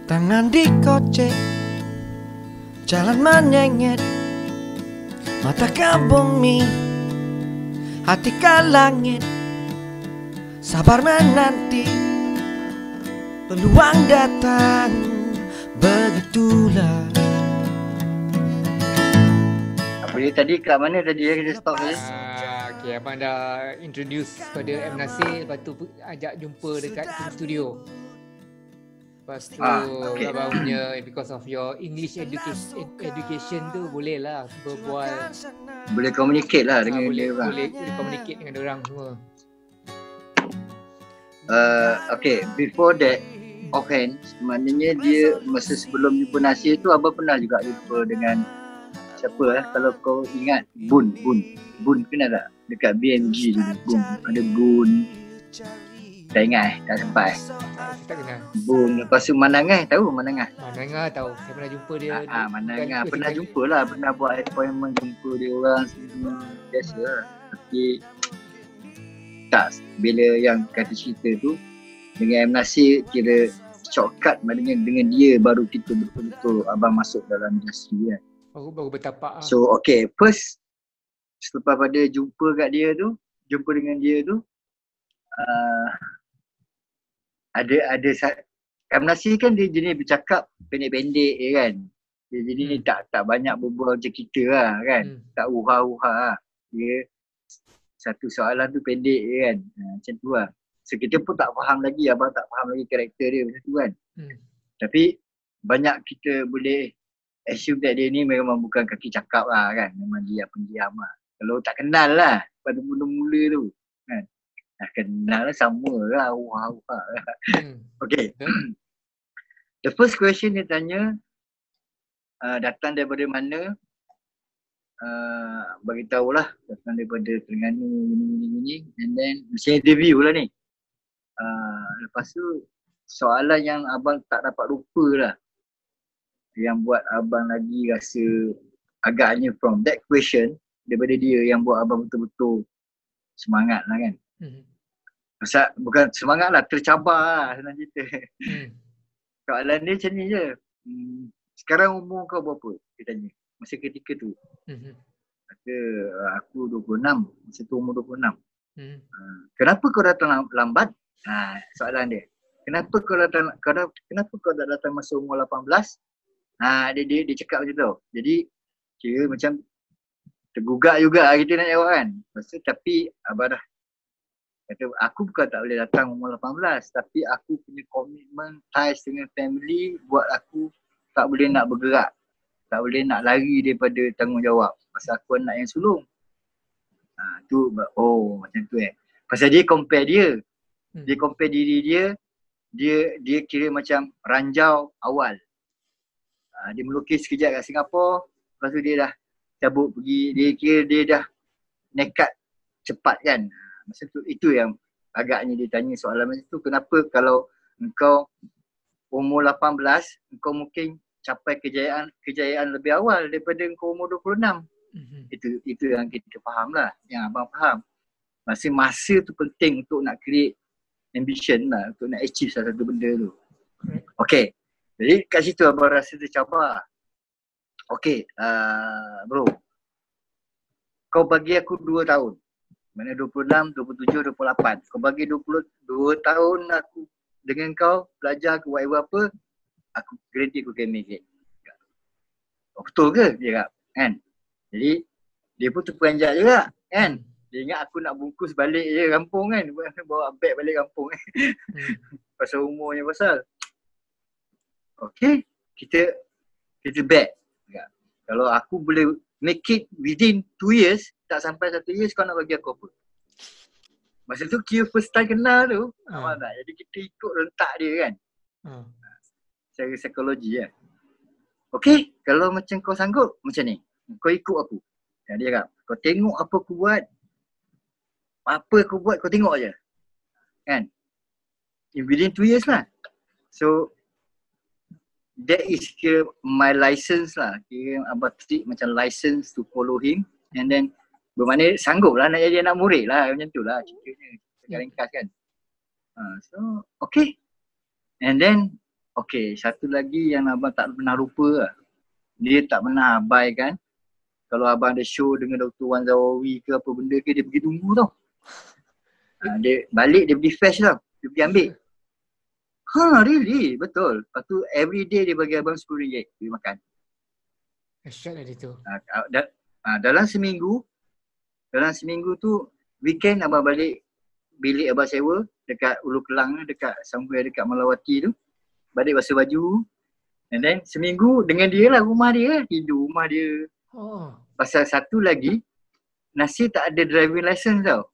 Tangan dikocek, jalan menyengit, mata ke bumi, hati ke langit. Sabar menanti, peluang datang, begitulah. Apa dia tadi, kat mana tadi kita stop tadi? Okay, abang dah introduce pada M. Nasir, lepas tu ajak jumpa dekat King Studio. Lepas tu okay. abang punya, because of your English education tu boleh lah berbual, boleh communicate lah dengan dia orang. Boleh communicate dengan orang semua. Okay, before that, offhand, maknanya dia masa sebelum jumpa Nasir tu abang pernah juga jumpa dengan siapa kalau kau ingat, Bun kenal tak? Dekat BMG dulu, Bun. Ada Bun. Tak ingat tak sempat Tak kenal. Bun, lepas tu Manangah, tahu Manangah? Manangah tahu, saya pernah jumpa dia. Manangah, pernah jumpa lah, pernah buat appointment jumpa dia orang semua, biasa lah. Tapi tak, bila yang kata cerita tu dengan M. Nasir, kira shortcut dengan dia baru kita betul-betul abang masuk dalam industri kan. Baru bertapak. So okay, first selepas pada jumpa dengan dia tu ada M. Nasir kan dia jenis bercakap pendek-pendek kan. Dia jenis tak banyak berbual macam kita lah kan. Tak uha-uha lah. Dia satu soalan tu pendek kan. Macam tu lah. So kita pun tak faham lagi, abang tak faham lagi karakter dia macam tu kan. Tapi banyak kita boleh assume that dia ni memang bukan kaki cakap lah kan. Memang dia pendiam lah. Kalau tak kenal lah pada mula-mula tu kan. Dah kenal lah, sama lah. Uha-uha lah. Okay. The first question dia tanya, datang daripada mana? Beritahulah datang daripada Terengganu ni. And then macam interview lah ni. Lepas tu soalan yang abang tak dapat lupa lah, yang buat abang lagi rasa agaknya from that question daripada dia, yang buat abang betul-betul semangat lah kan. Pasal bukan semangat lah, tercabar lah senang cerita. Soalan dia macam ni je. Sekarang umur kau berapa? Dia tanya. Masa ketika tu. Kata aku 26. Masa tu umur 26. Kenapa kau datang lambat? Soalan dia. Kenapa kau tak datang masa umur 18? Dia cakap macam tu. Jadi kira macam tergugak juga kita nak jawab kan. Lepas tu tapi abang dah kata aku bukan tak boleh datang umur 18, tapi aku punya komitmen ties dengan family buat aku tak boleh nak bergerak. Tak boleh nak lari daripada tanggungjawab. Pasal aku anak yang sulung. Tu macam tu Pasal dia compare dia. Dia compare diri dia. Dia kira macam ranjau awal. Dia melukis sekejap kat Singapura. Lepas tu dia dah cabut pergi. Dia kira dia dah nekat cepat kan. Masa tu itu yang agaknya dia tanya soalan macam tu. Kenapa kalau engkau umur 18, engkau mungkin capai kejayaan lebih awal daripada engkau umur 26. Itu yang kita faham lah, yang abang faham. Masa tu penting untuk nak create ambition lah, untuk nak achieve salah satu benda tu. Okay, jadi kat situ abang rasa tercabar. Okay, bro, kau bagi aku 2 tahun. Mana 26, 27, 28. Kau bagi 22 tahun aku dengan kau belajar ke whatever apa, aku guarantee aku can make it. Betul ke? Dia cakap kan. Jadi dia pun terperanjat juga kan. Dia ingat aku nak bungkus balik je kampung kan. Bawa beg balik kampung kan. Pasal umurnya pasal. Okay, kita bet. Kalau aku boleh make it within 2 years, tak sampai 1 years, kau nak bagi aku apa? Masa tu kira first time kenal tu. Faham tak? Jadi kita ikut rentak dia kan. Secara psikologi lah. Okay, kalau macam kau sanggup macam ni, kau ikut aku. Dia cakap, kau tengok apa aku buat. Apa aku buat kau tengok je. Kan? In within 2 years lah. So that is kira my license lah. Kira abang treat macam license to follow him. And then bermakna sanggup lah nak jadi anak murid lah. Macam tu lah ceritanya. Ringkas kan. So okay. And then Okay, satu lagi yang abang tak pernah lupa lah. Dia tak pernah abaikan. Kalau abang ada show dengan Dr. Wan Zawawi ke apa benda ke, dia pergi tunggu tau. Dia balik, dia beli fresh tau. Dia pergi ambil. Really? Betul. Lepas tu every day dia bagi abang RM10 dia makan. Dahsyat lah dia tu. Dalam seminggu tu weekend abang balik bilik abang sewa dekat Ulu Kelang, dekat somewhere dekat Malawati tu. Balik basuh baju. And then seminggu dengan dia lah, rumah dia, tidur rumah dia. Oh. Pasal satu lagi, Nasir tak ada driving license tau.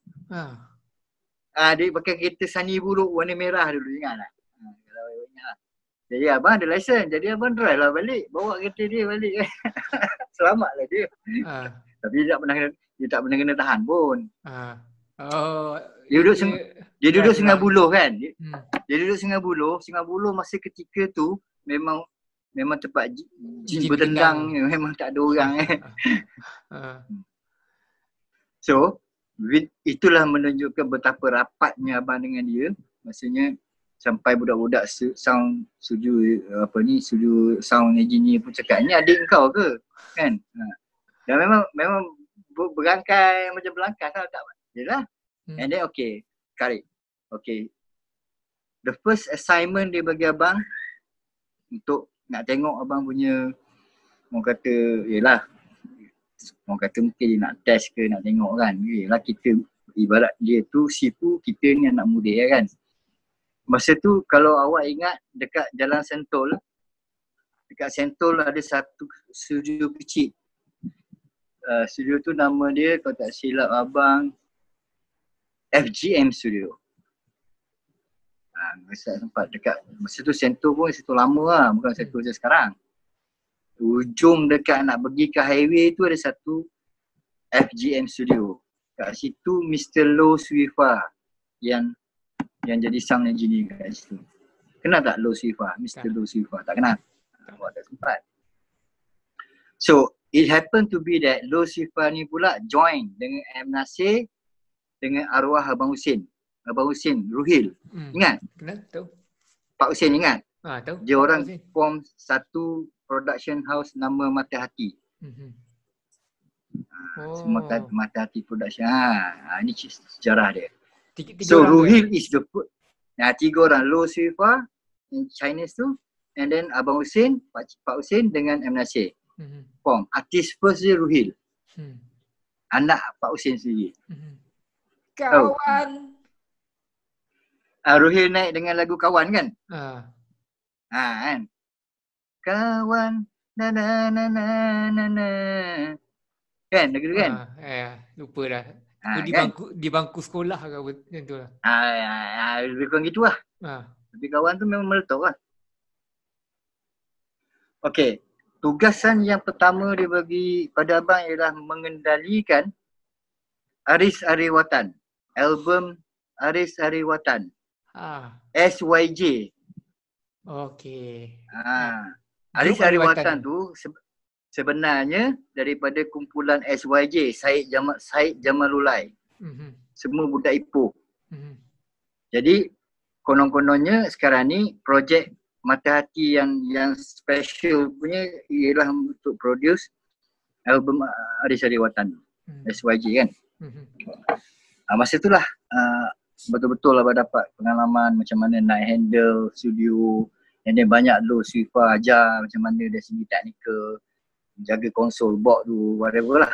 Dia pakai kereta Sunny Buruk warna merah dulu, ingat tak? Kalau ingat lah. Jadi abang ada license, jadi abang drive lah balik. Bawa kereta dia balik. Selamat lah dia. Tapi dia tak pernah kena tahan pun. Oh, dia duduk Sungai Buloh kan. Dia duduk Sungai Buloh masa ketika tu memang tempat jin bertendang, memang tak ada orang. So, itulah menunjukkan betapa rapatnya abang dengan dia. Maksudnya sampai budak-budak sound studio sound engineer pun cakap, ni adik kau ke? Kan? Dan memang berangkai macam belangkas tau, tak. Yalah. And then okay, Karik. Okay. The first assignment dia bagi abang untuk nak tengok abang punya, orang kata, yelah, orang kata mungkin dia nak test ke, nak tengok kan. Yelah, kita ibarat dia tu sifu, kita ni anak muda kan. Masa tu kalau awak ingat dekat Jalan Sentul, dekat Sentul ada satu studio kecil. Studio tu nama dia, kalau tak silap abang, FGM Studio. Masa sempat dekat, masa tu Sentul pun situ lama lah, bukan Sentul je sekarang. Ujung dekat nak pergi ke highway tu ada satu FGM Studio. Kat situ Mr. Low Swifa yang jadi sound engineer kat situ. Kenal tak Low Swifa? Mr. Low Swifa? Tak kenal? Awak tak sempat. So, it happened to be that Low Swifa ni pula join dengan M. Nasir dengan arwah Abang Husin. Abang Husin, Ruhil. Ingat? Kenal, tahu. Pak Husin ingat? Tahu. Dia orang form satu production house nama Mata Hati. Semua Mata Hati Production. Ini sejarah dia. So Ruhil is the tiga orang, Low Swifa in Chinese tu, and then Abang Husin, Pak Husin dengan M. Nasir. Form. Artis first dia Ruhil. Anak Pak Husin sendiri. Kawan. Ruhil naik dengan lagu Kawan kan? Kan? Kawan na na na na na na. Kan lagu tu kan? Lupa dah. Kan? Di bangku sekolah ke apa macam tu lah. Lebih kurang gitu lah. Tapi Kawan tu memang meletup lah. Okay. Tugasan yang pertama dia bagi pada abang ialah mengendalikan Aris Ariwatan. Album Aris Ariwatan. SYJ. Okay. Aris Ariwatan tu sebenarnya daripada kumpulan SYJ, Syed Jamalulai. Semua budak Ipoh. Jadi konon-kononnya sekarang ni projek Mata Hati yang special punya ialah untuk produce album Aris Ariwatan. SYJ kan. Masa itulah betul-betul abang dapat pengalaman macam mana nak handle studio, and then banyak Low Swifa ajar macam mana dari segi teknikal, jaga konsol, board tu, whatever lah.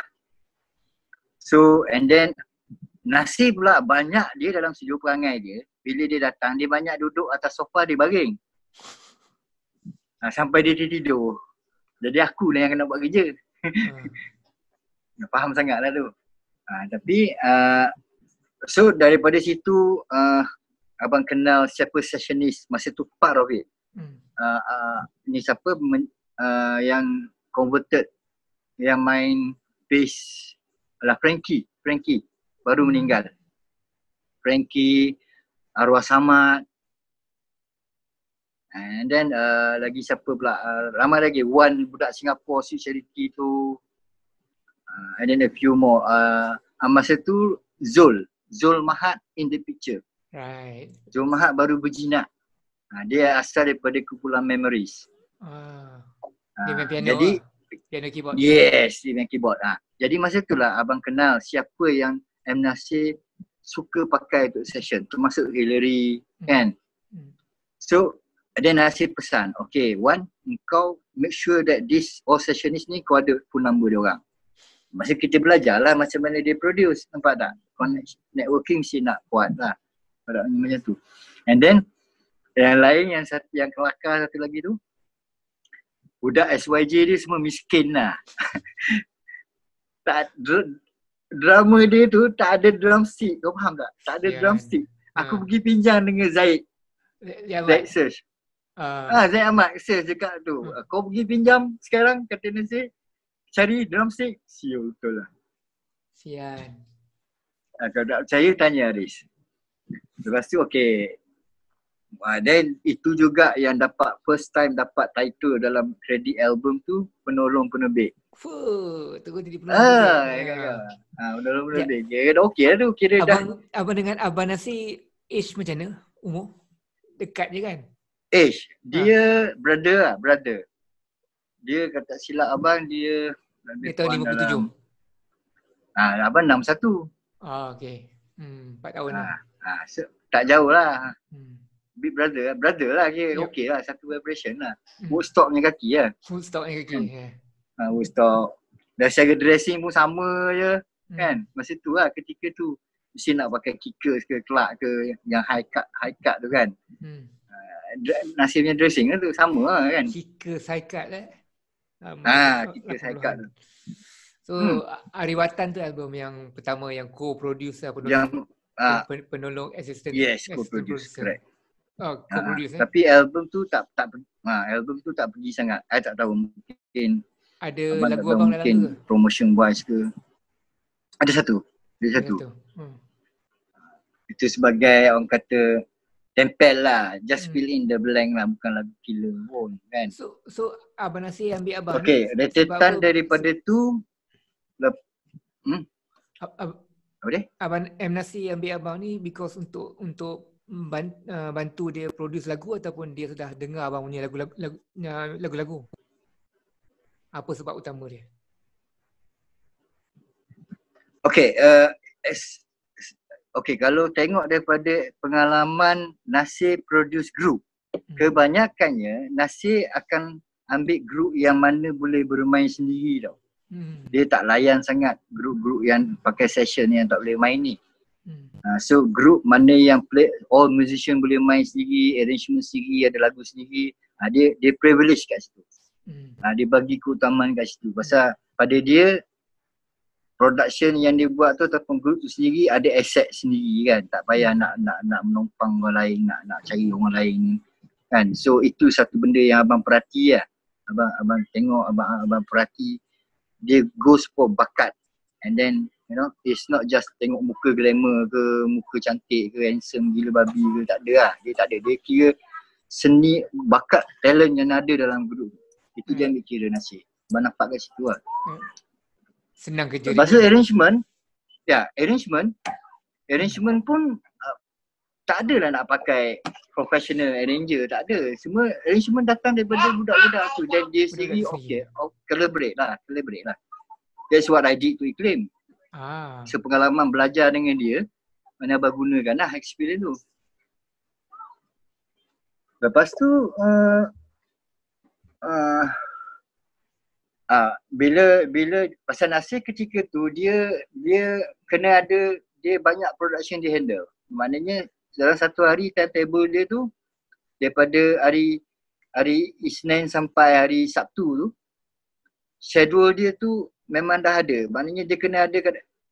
So and then Nasir pula banyak dia dalam studio perangai dia, bila dia datang dia banyak duduk atas sofa, dia baring. Sampai dia tidur. Jadi aku lah yang kena buat kerja. Faham sangat lah tu. Tapi so daripada situ abang kenal siapa sessionist masa tu, part of it. Ni siapa yang converted, yang main bass lah, Frankie baru meninggal. Frankie, arwah Samad, and then lagi siapa pula, ramai lagi, Wan budak Singapore Sweet Charity tu, and then a few more. Masa tu Zul Mahat in the picture. Right. Zul Mahat baru berjinak. Dia asal daripada kumpulan Memories. Dia main piano Jadi piano keyboard. yes, dia main keyboard. Jadi masa itulah abang kenal siapa yang M. Nasir suka pakai untuk session, termasuk Hillary kan. So then Nasir pesan, okay Wan, kau make sure that this all sessionist ni kau ada phone number dia orang. Masa kita belajar lah macam mana dia produce, nampak tak? Networking si nak kuat lah. Macam tu. And then yang lain yang kelakar satu lagi tu, budak SYJ dia semua miskin lah. Drama dia tu tak ada drum stick, kau faham tak? Tak ada drum stick. Aku pergi pinjam dengan Zaid. Zaid search. Zaid Ahmad search dekat tu. Kau pergi pinjam sekarang, kata Nasir, cari drum stick. Sial betul lah. Sian. Kalau tak percaya tanya Aris. Lepas tu okay. Then itu juga yang dapat first time dapat title dalam kredit album tu, penolong penerbit. Terus jadi penolong. Penolong penerbit. Kira okey lah tu. Kira abang dengan Abang Nasir age macam mana? Umur? Dekat je kan? Age. Dia brother. Dia kata silap abang dia tahun 57. Abang 61. Okay. 4 tahun lah. So, tak jauh lah. Big brother lah kira okey lah, satu vibration lah. Woodstock punya kaki lah. Woodstock punya kaki. Woodstock. Dan secara dressing pun sama je kan. Masa tu lah, ketika tu mesti nak pakai kickers ke Clark ke yang high cut tu kan. Nasir punya dressing tu sama lah kan. Kickers high cut kickers high cut tu. So Ari Watan tu album yang pertama yang co-produce lah, penolong assistant. Yes, co-produce, correct. Co-produce tapi album tu tak pergi sangat. I tak tahu, mungkin ada lagu abang dalam ke promotion wise ke. Ada satu. Itu sebagai orang kata tempel lah, just fill in the blank lah, bukan lagu killer pun kan. So Abang Nasir ambil abang okay, retetan daripada tu apa dia? Abang M. Nasir ambil abang ni because untuk bantu dia produce lagu, ataupun dia sudah dengar abang punya lagu-lagu? Apa sebab utama dia? Okay, kalau tengok daripada pengalaman Nasir produce group, kebanyakannya Nasir akan ambil group yang mana boleh bermain sendiri tau. Dia tak layan sangat group-group yang pakai session yang tak boleh main ni. So group mana yang play, all musician boleh main sendiri, arrangement sendiri, ada lagu sendiri, dia privilege kat situ. Dia bagi keutamaan kat situ. Pasal pada dia, production yang dia buat tu ataupun group tu sendiri ada aset sendiri kan. Tak payah nak menopang orang lain, nak cari orang lain kan. So itu satu benda yang abang perhati lah. Abang tengok, abang perhati, dia goes for bakat. And then it's not just tengok muka glamour ke, muka cantik ke, handsome gila babi ke, tak ada lah. Dia tak ada. Dia kira seni, bakat, talent yang ada dalam grup. Itu dia ambil kira Nasir. Abang nampak kat situ lah. Senang kerja. Lepas tu arrangement pun tak adalah nak pakai professional arranger, tak ada. Semua arrangement datang daripada budak-budak tu, dan dia sendiri collaborate lah. That's what I did to Iklim. So pengalaman belajar dengan dia, mana abang gunakan lah experience tu. Lepas tu bila pasal Nasir ketika tu dia kena ada, dia banyak production dia handle. Maknanya dalam satu hari timetable dia tu daripada hari Isnin sampai hari Sabtu tu, schedule dia tu memang dah ada. Maknanya dia kena ada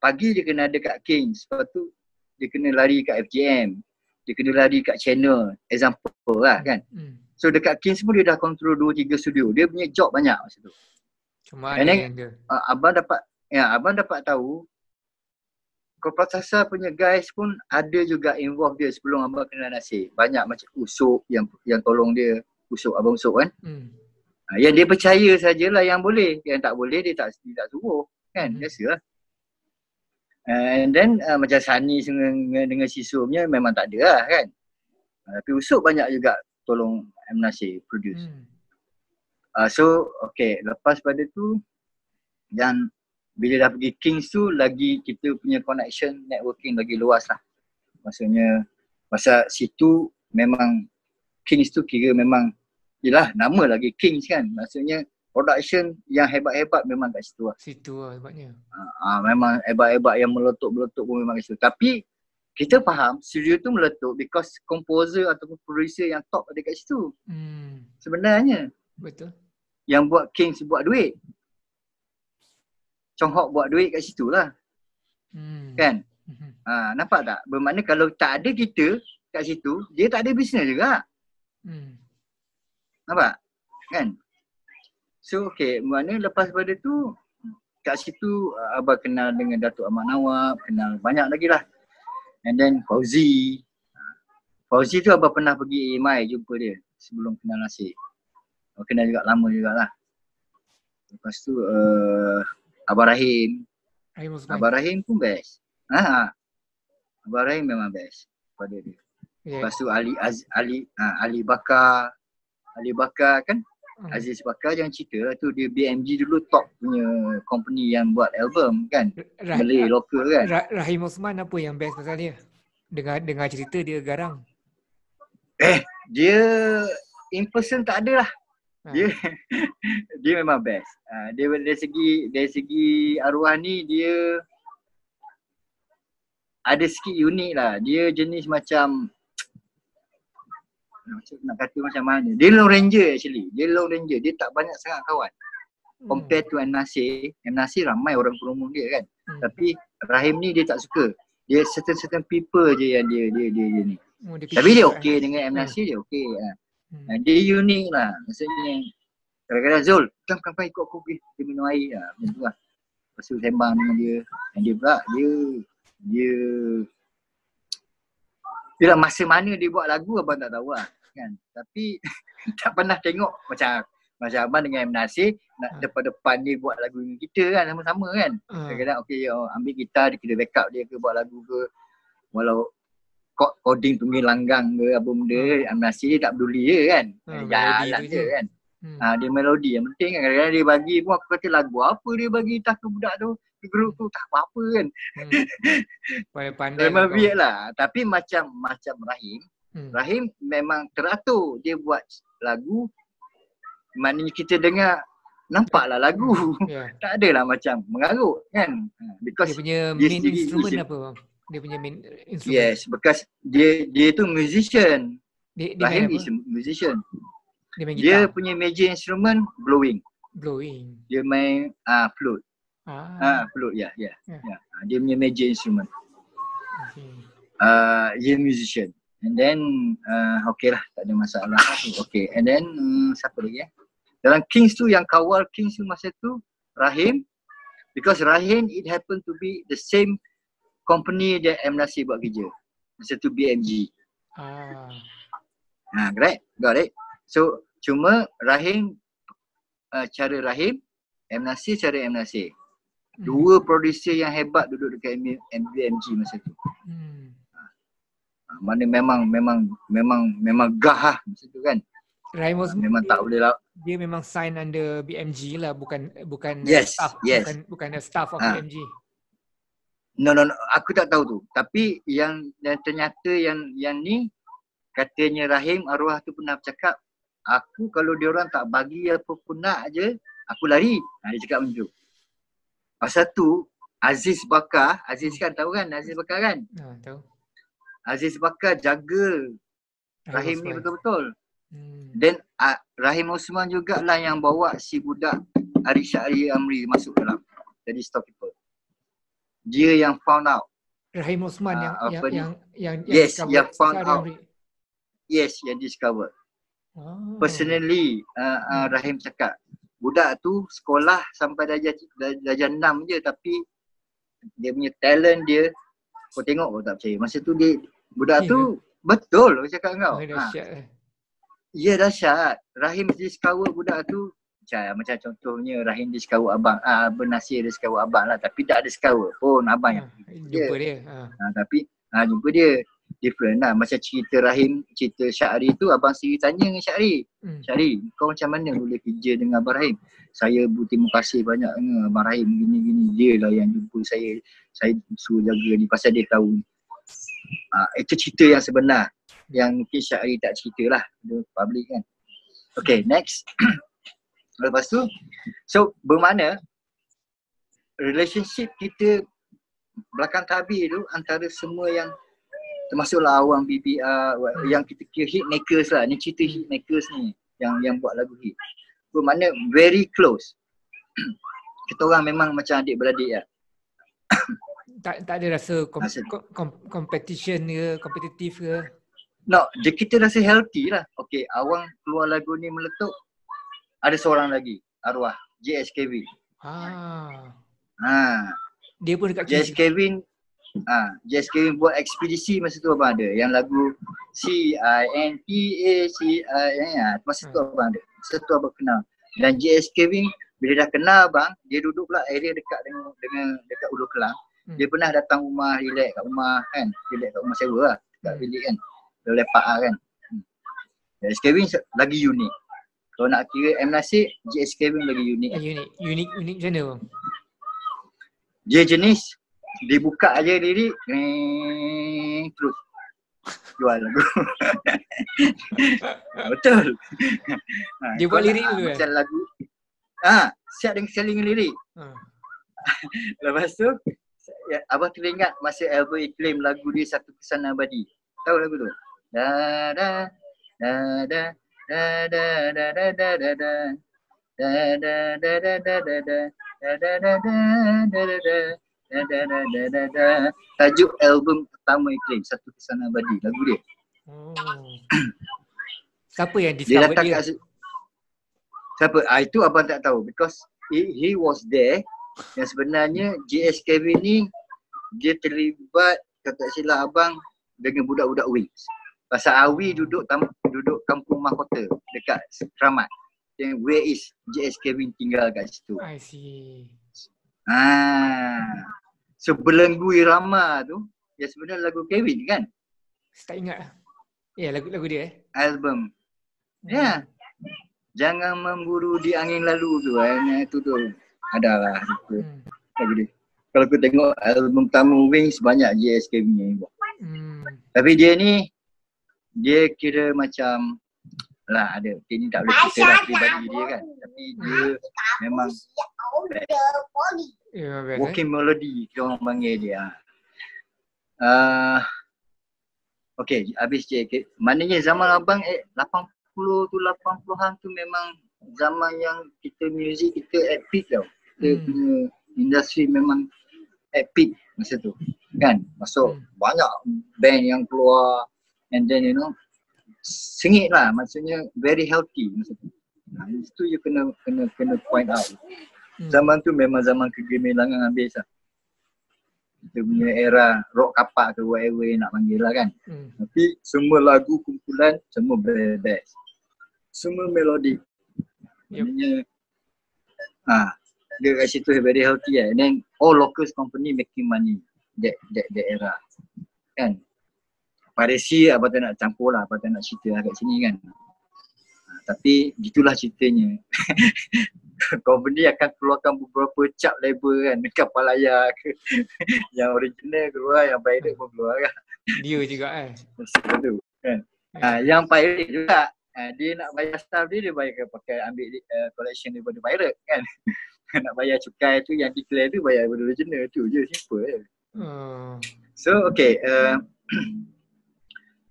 pagi dia kena ada kat Kings, lepas tu dia kena lari kat FJM, dia kena lari kat channel, example lah kan. So dekat Kings pun dia dah control 2-3 studio. Dia punya job banyak masa tu. Cuma ada yang dia. Abang dapat tahu Korpatasa punya guys pun ada juga involve dia sebelum abang kenal Nasir. Banyak macam Usuk yang tolong dia, Abang Usuk kan. Yang dia percaya sajalah yang boleh, yang tak boleh dia tak suruh kan. Biasalah. And then macam Sani dengan Sisu punya memang tak ada lah kan. Tapi Usuk banyak juga tolong M. Nasir produce. Hmm. So okay, lepas pada tu dan bila dah pergi Kings tu lagi kita punya connection networking lagi luas lah. Maksudnya masa situ memang Kings tu kira memang yelah nama lagi Kings kan. Maksudnya production yang hebat-hebat memang kat situ lah. Situ lah hebatnya. Memang hebat-hebat yang meletup-meletup pun memang kat situ. Tapi kita faham studio tu meletup because composer ataupun producer yang top ada kat situ. Sebenarnya Betul. yang buat Kings buat duit. Chong Hock buat duit kat situ lah. Kan? Nampak tak? Bermakna kalau tak ada kita kat situ, dia tak ada bisnes juga. Nampak? Kan? So okay, bermakna lepas pada tu kat situ abang kenal dengan Datuk Ahmad Nawab, kenal banyak lagi lah. And then Fauzi. Fauzi tu abang pernah pergi AMI jumpa dia sebelum kenal Nasir. Kenal juga lama jugalah. Lepas tu Abang Rahim. Abang Rahim pun best. Abang Rahim memang best pada dia. Lepas tu Ali Bakar. Ali Bakar kan? Aziz Bakar jangan cerita lah tu, dia BMG dulu top punya company yang buat album kan. Malay lokal kan. Rahim Osman apa yang best pasal dia? Dengar cerita dia garang. Dia in person tak ada lah. Dia memang best. Dia dari segi arwah ni dia ada sikit unik lah. Dia jenis macam nak kata macam mana. Dia Lone Ranger actually. Dia Lone Ranger. Dia tak banyak sangat kawan. Compare to M. Nasir. M. Nasir ramai orang promote dia kan. Tapi Rahim ni dia tak suka. Dia certain people je yang dia ni. Tapi dia okey dengan M. Nasir, dia okey. Dia unik lah. Maksudnya kadang-kadang Zul, come ikut aku pergi. Dia minum air lah. Macam tu lah. Lepas tu sembang dengan dia. Dan dia pula, dia lah masa mana dia buat lagu abang tak tahu lah. Kan? Tapi tak pernah tengok macam abang dengan M. Nasir nak depan-depan dia buat lagu dengan kita kan, sama-sama kan. Kadang-kadang okey, ambil gitar, kita backup dia ke buat lagu ke. Walau coding tunggil langgang ke apa benda, M. Nasir tak peduli je kan. Jalan je kan. Dia melodi yang penting kan. Kadang-kadang dia bagi pun aku kata lagu apa dia bagi tak ke budak tu, ke grup tu tak apa-apa kan. Pandai memang weird lah. Tapi macam Rahim, Rahim memang teratur. Dia buat lagu, maknanya kita dengar nampaklah lagu. Tak adalah macam mengarut kan. Because dia punya main instrument apa bang? Dia punya main instrument. Yes, because dia tu musician. Rahim is a musician. Dia main Dia gitar. punya major instrument blowing. Dia main flute. Flute ya. Dia punya major instrument. Dia musician. And then okay lah, tak ada masalah. Okay. And then siapa lagi dalam Kings tu yang kawal Kings tu masa tu Rahim. Because Rahim it happened to be the same company that M. Nasir buat kerja. Masa tu BMG. Correct? Got it? So cuma Rahim cara Rahim, M. Nasir cara M. Nasir. Dua producer yang hebat duduk dekat BMG masa tu. Mana memang gah lah masa tu kan. Rahim Osman memang tak boleh lah. Dia memang sign under BMG lah, bukan staff. Bukan staff of BMG. No, aku tak tahu tu. Tapi yang ternyata yang ni katanya Rahim arwah tu pernah bercakap, aku kalau diorang tak bagi apa pun nak je, aku lari. Dia cakap macam tu. Pasal tu Aziz Bakar, Aziz kan tahu kan Aziz Bakar kan? Tahu. Aziz Bakar jaga Rahim ni betul-betul. Dan Rahim Osman jugalah yang bawa si budak Arif Syahri Amri masuk dalam jadi storekeeper. Dia yang found out. Rahim Osman yang found out. Yes, yang discover. Personally Rahim cakap budak tu sekolah sampai darjah 6 je, tapi dia punya talent dia kau tengok kau tak percaya. Masa tu dia budak tu betul aku cakap kau. Ya dahsyat. Rahim discover budak tu macam contohnya Rahim discover abang, Abang Nasir discover abang lah, tapi tak ada discover pun abang yang jumpa dia. Tapi jumpa dia. different lah. Macam cerita Rahim, cerita Syahri tu abang sendiri tanya dengan Syahri. Syahri, kau macam mana boleh kerja dengan Abang Rahim? Saya berterima kasih banyak dengan Abang Rahim gini-gini. Dia lah yang jumpa saya. Saya suruh jaga ni pasal dia tahu. Itu cerita yang sebenar. Yang mungkin Syahri tak cerita lah. Dia public kan. Okay, next. Lepas tu, so bermakna relationship kita belakang tabir tu antara semua yang termasuklah Awang BBR yang kita kira hit makers lah. Ni cerita hit makers ni yang buat lagu hit. Bermakna very close. Kita orang memang macam adik-beradik lah. Tak ada rasa competition ke, kompetitif ke? No, kita rasa healthy lah. Okay, Awang keluar lagu ni meletup. Ada seorang lagi, arwah, JS Kevin. Dia pun dekat JS Kevin. JS Kevin buat ekspedisi masa tu abang ada. Yang lagu CINTA masa tu abang ada. Masa tu abang kenal. Dan JS Kevin bila dah kenal abang, dia duduk pula area dekat dengan dekat Ulu Kelang. Dia pernah datang rumah, relax kat rumah kan. Relax kat rumah sewa lah. Dekat bilik kan. Dia lepak lah kan. JS Kevin lagi unik. Kalau nak kira M. Nasir, JS Kevin lagi unik. Unik macam mana bang? Dia jenis, dia buka aja lirik, terus jual lagu. Betul. Dia buat lirik dulu macam lagu. Siap dengan selling lirik. Lepas tu, abang teringat masa album Iklim lagu dia Satu Kesan Abadi. Tahu lagu tu? Tajuk album pertama Iklim Satu Kesan Abadi, lagu dia. Siapa yang discover dia? Siapa? Itu abang tak tahu because he was there. Yang sebenarnya JS Kevin ni dia terlibat, kata silap abang, dengan budak-budak Wings. Pasal Awi duduk kampung mahkota dekat Keramat. Then where is JS Kevin tinggal kat situ. I see. So Belenggu Irama tu yang sebenarnya lagu Kevin kan? Tak ingat lah. Ya, lagu dia Album. Ya. Jangan memburu di angin lalu tu. Itu tu. Adalah. Lagu dia. Kalau aku tengok album tamu Wings banyak JS Kevin yang buat. Tapi dia kira macam lah ada. Dia ni tak boleh cerita lah pribadi dia kan. Tapi dia memang walking melody kita orang panggil dia. Okay, habis je. Maknanya zaman abang 80 tu 80-an tu memang zaman yang kita music kita at peak tau. Kita punya industri memang at peak masa tu. Kan? Masuk banyak band yang keluar and then you know sengit lah, maksudnya very healthy masa tu. Itu you kena point out. Zaman tu memang zaman kegemilangan habis lah. Kita punya era rock kapak ke whatever nak panggil lah kan. Tapi semua lagu kumpulan semua best. Semua melodi. Maksudnya dia kat situ very healthy lah. And then all local company making money that era. Kan? Parisi abang tak nak campur lah, abang tak nak cerita lah kat sini kan. Tapi gitulah ceritanya. Company akan keluarkan beberapa cap label kan, kapal layar ke. Yang original keluar, yang pirate pun keluar kan. Dia juga Betul kan. Yang pirate juga, dia nak bayar staff dia bayar pakai ambil collection daripada pirate kan. Nak bayar cukai tu yang declare tu bayar daripada original tu je, simple je. So okay,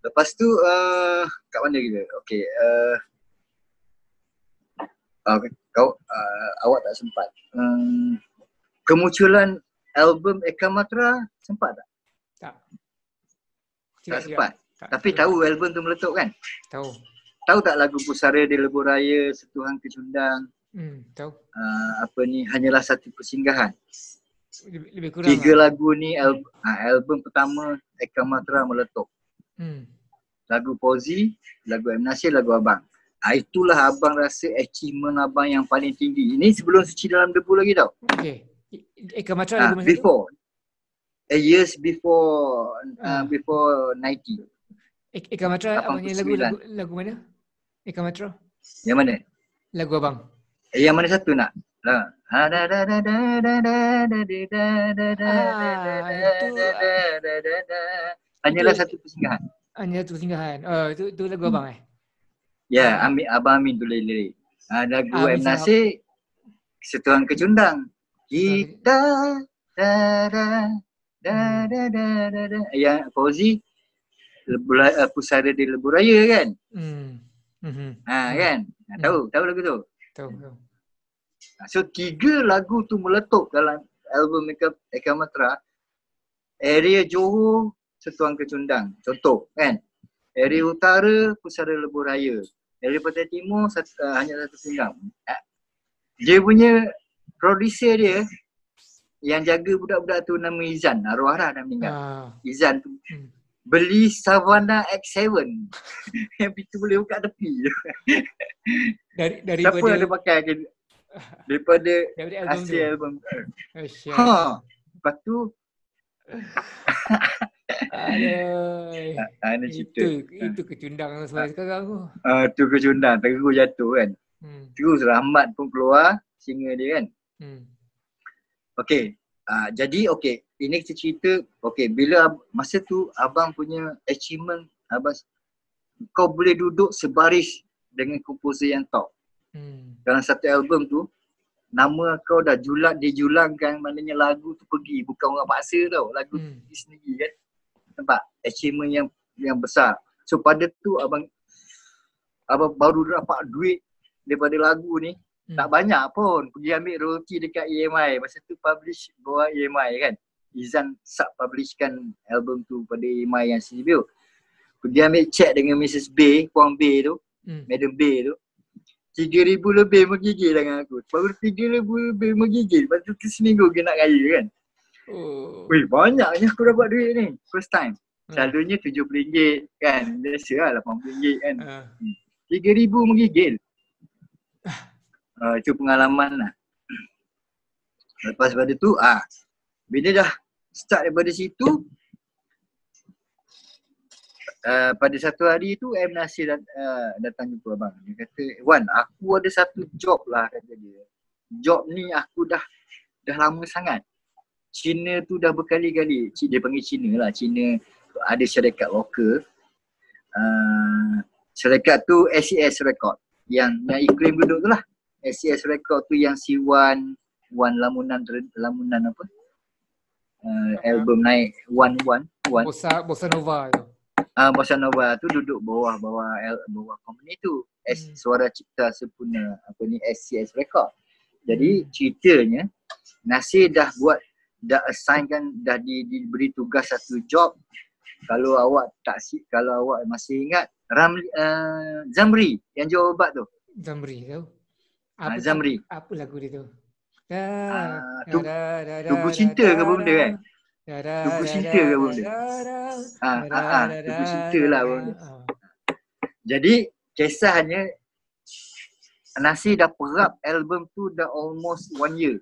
lepas tu kat mana kita? Okay, awak tak sempat. Kemunculan album Eka Matra sempat tak? Tak sempat. Tapi tahu album tu meletup kan? Tahu. Tahu tak lagu Pusara di Lebuh Raya, Setuhan Kecundang? Tahu. Hanyalah Satu Persinggahan. Lebih kurang 3 lagu ni album pertama Eka Matra meletup. Lagu Fauzi, lagu M. Nasir, lagu Abang. Itulah abang rasa achievement abang yang paling tinggi. Ini sebelum Suci Dalam Debu lagi tau. Okay. Eka Matra lagu mana before. years before Ah. before 90. Eka Matra abang nyanyi 89. lagu mana? Eka Matra? Yang mana? Lagu abang. Yang mana satu nak? Lah. Itu Hanyalah satu persinggahan. hanya tu singgahan. Itu lagu abang Ya, Abang Amin tulis lirik. Lagu Amin M. Sahab. Nasir, Setuang Kecundang. Kita da da da da da da da. Yang Fauzi Pusara di Lebuh Raya kan? Kan? Tahu lagu tu? Tahu. So 3 lagu tu meletup dalam album Eka Matra. Area Johor, Setuang Kecundang. Contoh kan? Area Utara, Pusara Lebuh Raya. Area Pantai Timur, hanya satu singgang. Dia punya producer dia yang jaga budak-budak tu nama Izan. Arwah dah meninggal. Izan tu beli Savannah X7 yang pintu boleh buka tepi. Siapa ada pakai daripada hasil album. Lepas tu itu kecundang sampai sekarang tu. Tu kecundang, terus jatuh kan. Terus Rahmat pun keluar singa dia kan. Okey. Jadi ini kita cerita bila masa tu abang punya achievement, kau boleh duduk sebaris dengan komposer yang top. Dalam satu album tu nama kau dah dijulangkan, maknanya lagu tu pergi, bukan orang paksa tau, lagu tu pergi sendiri kan. Nampak achievement yang besar. So pada tu abang baru dapat duit daripada lagu ni. Tak banyak pun, pergi ambil royalty dekat EMI. Masa tu publish bawah EMI kan. Izan sub-publishkan album tu pada EMI yang CBO. Pergi ambil check dengan Mrs. B, Puang B tu, Madam B tu. 3,000 lebih menggigil dengan aku. Baru 3,000 lebih menggigil. Lepas tu seminggu ke nak raya kan. Wih, banyaknya aku dapat duit ni. First time. Selalunya RM70 kan. Biasa lah RM80 kan. 3,000 menggigil. Itu pengalaman lah. Lepas pada tu, bila dah start daripada situ, pada satu hari tu M. Nasir datang jumpa abang. Dia kata, Wan, aku ada satu job lah, kata dia. Job ni aku dah lama sangat. Cina tu dah berkali-kali, dia panggil Cina lah. Cina ada syarikat lokal. Syarikat tu SES Record. Yang iklim duduk tu lah. SES Record tu yang si Wan lamunan apa? Album naik Wan. Bossa Nova tu. Bossa Nova tu duduk bawah company tu. Suara Cipta Sempurna SCS Record. Jadi ceritanya Nasir dah assignkan, dah diberi tugas satu job. Kalau awak masih ingat Zamri yang jual obat tu. Zamri tu. Zamri. Apa lagu dia tu? Tugu Cinta ke benda kan? Tugu Cinta ke benda? Tugu Cinta lah benda. Jadi kisahnya Nasir dah perap album tu dah almost 1 year.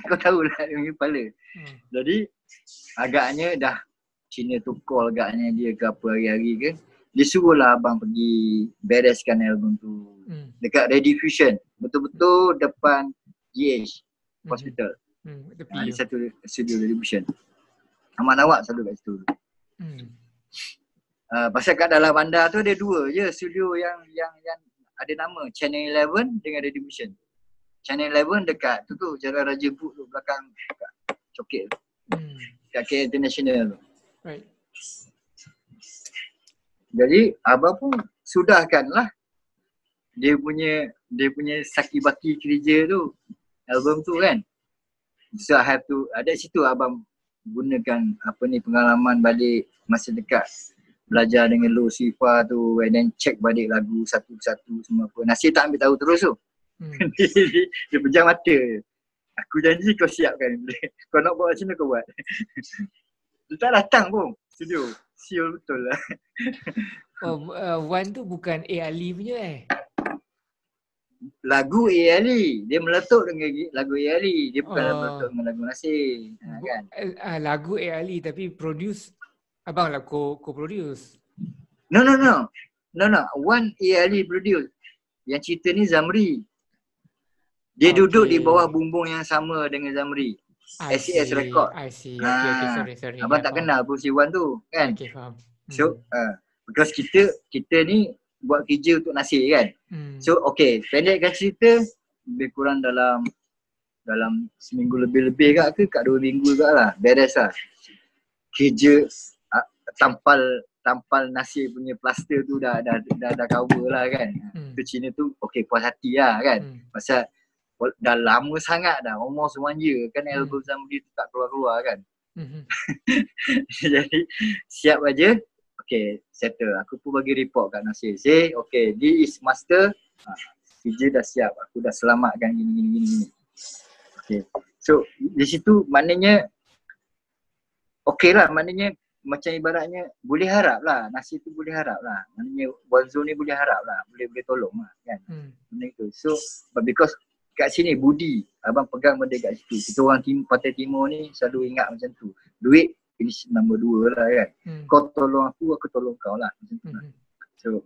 Kau tahu lah dengan kepala. Jadi agaknya dah Cina tu call agaknya dia ke apa hari-hari ke. Dia suruhlah abang pergi bereskan album tu. Dekat Rediffusion. Betul-betul depan GH Hospital. Ada satu studio Rediffusion. Ahmad Nawak selalu kat situ. Pasal kat dalam bandar tu ada 2 je studio yang ada nama Channel 11 dengan Rediffusion. Channel 11 dekat tu Jalan Raja Buk tu belakang Cokit tu. Kat KL International tu. Right. Jadi abang pun sudahkanlah dia punya saki-baki kerja tu, album tu kan. So I have to, ada situ abang gunakan pengalaman balik masa dekat belajar dengan Lo Sifa tu, and then check balik lagu satu-satu semua apa. Nasir tak ambil tahu terus tu. Dia pejam mata. Aku janji kau siapkan. Kau nak buat macam mana kau buat. Dia tak datang pun studio. Siul betul lah. Wan tu bukan Ali punya lagu A.Ali. Dia meletup dengan lagu A.Ali. Dia bukan Oh. meletup dengan lagu Nasir. Kan? Lagu A.Ali tapi produce abang lah co-produce. No. One A.Ali produce. Yang cerita ni Zamri. Dia duduk di bawah bumbung yang sama dengan Zamri. SES Record. I see. Okay, sorry. Abang tak kenal pun si Wan tu kan. Okay, faham. So because kita ni buat kerja untuk Nasir kan. So okay, pendekkan cerita lebih kurang dalam seminggu lebih-lebih kat 2 minggu lah. Beres lah. Kerja tampal Nasir punya plaster tu dah cover lah kan. Tu Cina tu okay, puas hati lah kan. Pasal dah lama sangat dah, almost 1 year kan album Zamri tu tak keluar kan. Jadi siap aja. Okay, settle. Aku pun bagi report kat Nasir. Say, okay, this is master. Kerja dah siap. Aku dah selamatkan gini. Okay. So, di situ maknanya okay lah. Maknanya macam ibaratnya boleh harap lah. Nasir tu boleh harap lah. Maknanya Wanzo ni boleh harap lah. Boleh tolong lah kan. Benda tu. So, but because kat sini Budi, abang pegang benda kat situ. Kita orang Pantai Timur ni selalu ingat macam tu. Duit finish nombor 2 lah kan. Kau tolong aku tolong kau lah. Macam tu lah. So,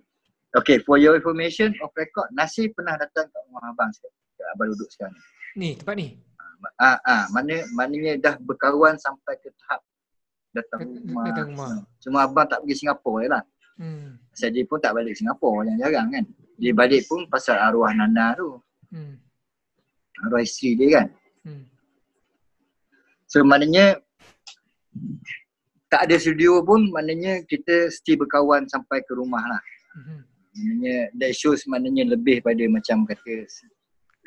okay, for your information of record, Nasir pernah datang kat rumah abang sekarang. Abang duduk sekarang ni. Tempat ni? Maknanya dah berkawan sampai ke tahap datang rumah. Cuma abang tak pergi Singapura je lah. Pasal dia pun tak balik Singapura, jarang kan. Dia balik pun pasal arwah Nana tu. Arwah isteri dia kan. So maknanya tak ada studio pun, maknanya kita still berkawan sampai ke rumah lah. Maknanya that shows maknanya lebih pada macam kata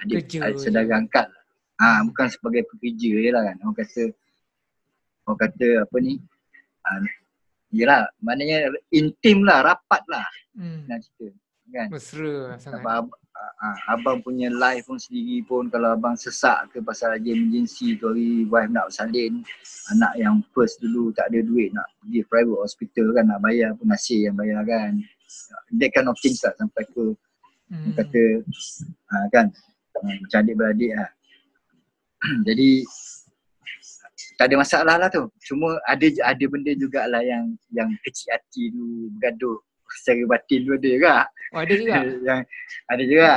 adik saudara angkat lah. Bukan sebagai pekerja je lah kan. Orang kata apa ni, yelah maknanya intim lah, rapat lah. Nak cerita kan. Mesra sangat. Abang punya life pun sendiri pun, kalau abang sesak ke pasal lagi emergency tu, wife nak bersalin, anak yang first dulu tak ada duit nak pergi private hospital kan, nak bayar pun Nasir yang bayar kan. That kind of things lah sampai ke kata kan macam adik-beradik lah. Jadi tak ada masalah lah tu. Cuma ada benda jugalah yang kecil hati tu bergaduh secara batin tu ada juga. Ada juga? Ada juga.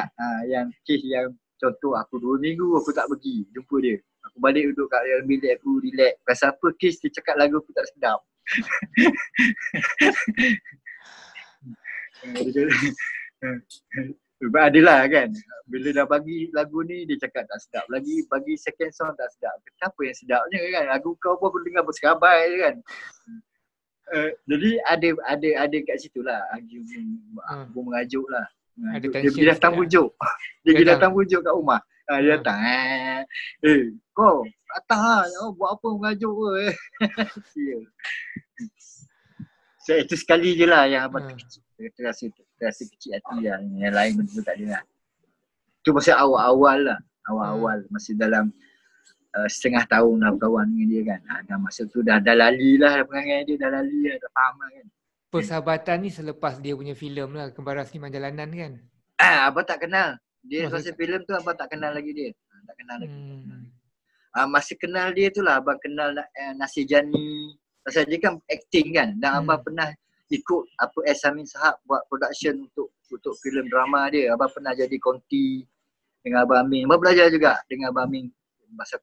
Yang kes yang contoh aku 2 minggu aku tak pergi jumpa dia. Aku balik duduk kat dalam bilik aku relax. Pasal apa kes dia cakap lagu aku tak sedap. Adalah kan. Bila dah bagi lagu ni dia cakap tak sedap. Lagi bagi second song tak sedap. Kenapa yang sedapnya kan? Lagu kau pun aku dengar bersekabai je kan. Jadi ada kat situ lah argument, aku mengajuk lah. Dia datang bujuk. Dia datang bujuk kat rumah. Dia datang. Kau datang lah. Buat apa mengajuk ke? So itu sekali je lah yang abang terasa kecil hati lah. Yang lain betul tak ada lah. Tu masa awal-awal lah. Awal-awal masih dalam setengah tahun dah berkawan dengan dia kan. Dah masa tu dah lali lah perangai dia, dah lali lah, dah faham lah kan. Persahabatan ni selepas dia punya filem lah, Kembaran Seniman Jalanan kan. Abang tak kenal. Dia masa filem tu abang tak kenal lagi dia. Tak kenal lagi. Masa kenal dia tu lah abang kenal Nasir Jani. Pasal dia kan acting kan. Dan abang pernah ikut Samin Sahab buat production untuk filem drama dia. Abang pernah jadi konti dengan Abang Amin. Abang belajar juga dengan Abang Amin. Pasal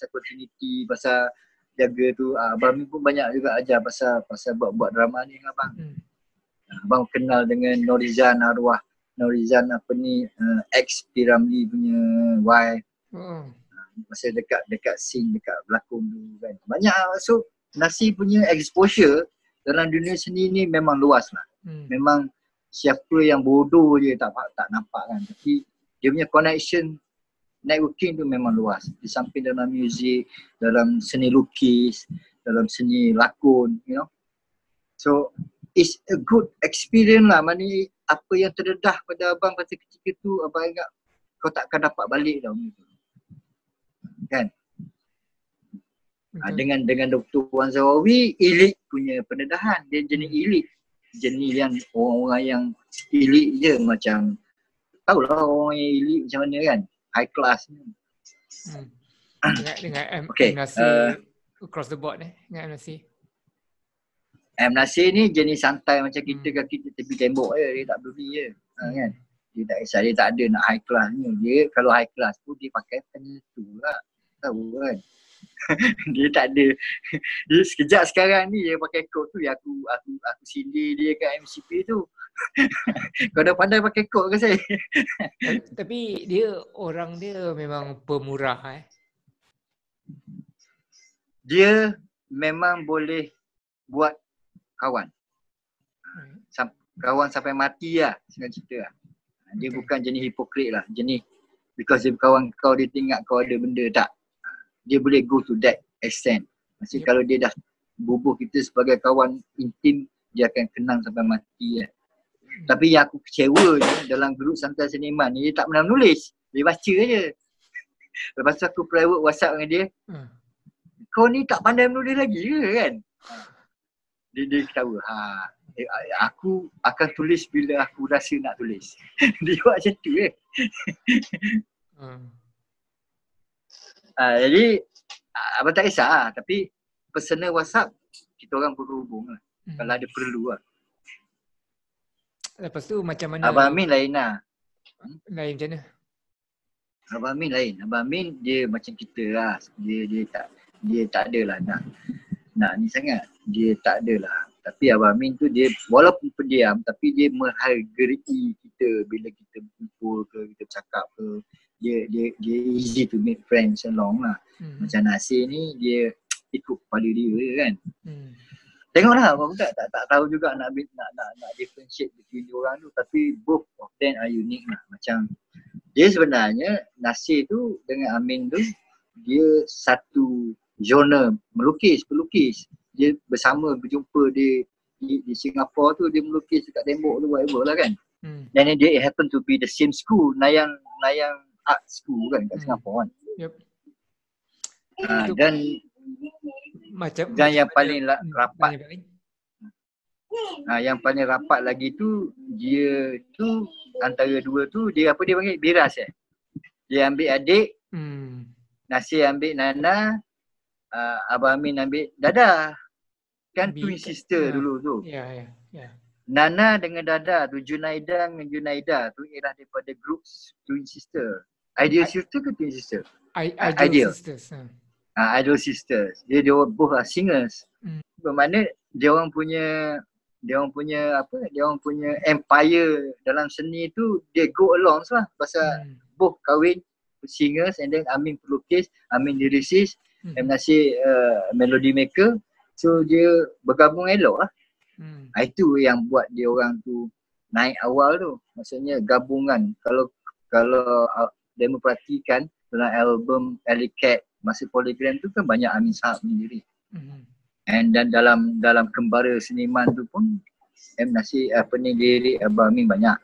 continuity, pasal jaga tu. Abang Amin pun banyak juga ajar pasal buat drama ni dengan abang. Abang kenal dengan Norizan, arwah Norizan ex Piramli punya wife. Masa dekat scene, dekat berlakon tu kan. Banyak. So Nasir punya exposure dalam dunia seni ni memang luas lah. Memang siapa yang bodoh je tak nampak kan. Tapi dia punya connection, networking tu memang luas. Di samping dalam muzik, dalam seni lukis, dalam seni lakon, you know. So it's a good experience lah. Maknanya apa yang terdedah pada abang pada ketika tu, abang ingat kau takkan dapat balik tau. Kan? Dengan Dr. Wan Zawawi, elit punya pendedahan. Dia jenis elit. Jenis yang orang-orang yang elit je, macam tahulah orang yang elite macam mana kan. High class ni. Dengan Okay, Nasir across the board dengan Nasir. Nasir ni jenis santai macam kita kaki tepi tembok je, dia tak peduli je. Kan? Dia tak kisah, dia tak ada nak high class ni. Dia kalau high class pun dia pakai penyetu lah. Tahu kan. Dia tak ada. Dia sekejap sekarang ni dia pakai kod tu, aku sindir dia kat MCP tu. Kau dah pandai pakai kod ke saya? Tapi dia orang dia memang pemurah Dia memang boleh buat kawan. Kawan sampai mati lah, senang cerita lah. Dia bukan jenis hipokrit lah. Jenis because dia berkawan kau, dia tengok kau ada benda, tak. Dia boleh go to that extent. Maksudnya kalau dia dah bubuh kita sebagai kawan intim, dia akan kenang sampai mati lah. Tapi yang aku kecewa je dalam grup Santai Seniman ni, dia tak pernah menulis. Dia baca je. Lepas tu aku private WhatsApp dengan dia. Kau ni tak pandai menulis lagi ke kan? Dia ketawa. Aku akan tulis bila aku rasa nak tulis. Dia buat macam tu jadi abang tak kisah lah. Tapi personal WhatsApp kita orang berhubung lah. Kalau ada perlu lah. Lepas tu macam mana? Abang Amin lain lah. Lain macam mana? Abang Amin lain. Abang Amin dia macam kita lah. Dia tak adalah nak ni sangat. Dia tak adalah. Tapi Abang Amin tu dia walaupun pendiam tapi dia menghargai kita bila kita berkumpul ke, kita bercakap ke. Dia easy to make friends along lah. Macam Nasir ni dia ikut kepala dia kan. Tengoklah aku tak tahu juga nak differentiate between orang tu, tapi both of them are unique lah. Macam dia sebenarnya Nasir tu dengan Amin tu dia satu genre pelukis. Dia bersama berjumpa di Singapura tu, dia melukis dekat tembok tu whatever lah kan. Dan dia happen to be the same school, Nayang art school kan kat Singapura kan. Dan yang paling rapat yang paling rapat lagi tu, dia tu antara dua tu dia panggil biras dia ambil adik, Nasir ambil Nana, Abang Amin ambil Dada kan, twin sister dulu tu. Ya. Nana dengan Dada tu, Junaida dengan Junaida tu ialah daripada group twin sister. Ideal sister ke twin sister? Ideal Sisters. Ideal Sisters. Dia both are singers. Bermakna dia orang punya empire dalam seni tu dia go along lah. Pasal both kahwin singers and then Amin pelukis, Amin lyricist, Nasir melody maker. So dia bergabung elok lah. Itu yang buat dia orang tu naik awal tu. Maksudnya gabungan. Kalau demo perhatikan dalam album Alicat masa Polygram tu kan banyak Amin Sahab sendiri. And dan dalam Kembara Seniman tu pun Nasir lirik Abang Amin banyak.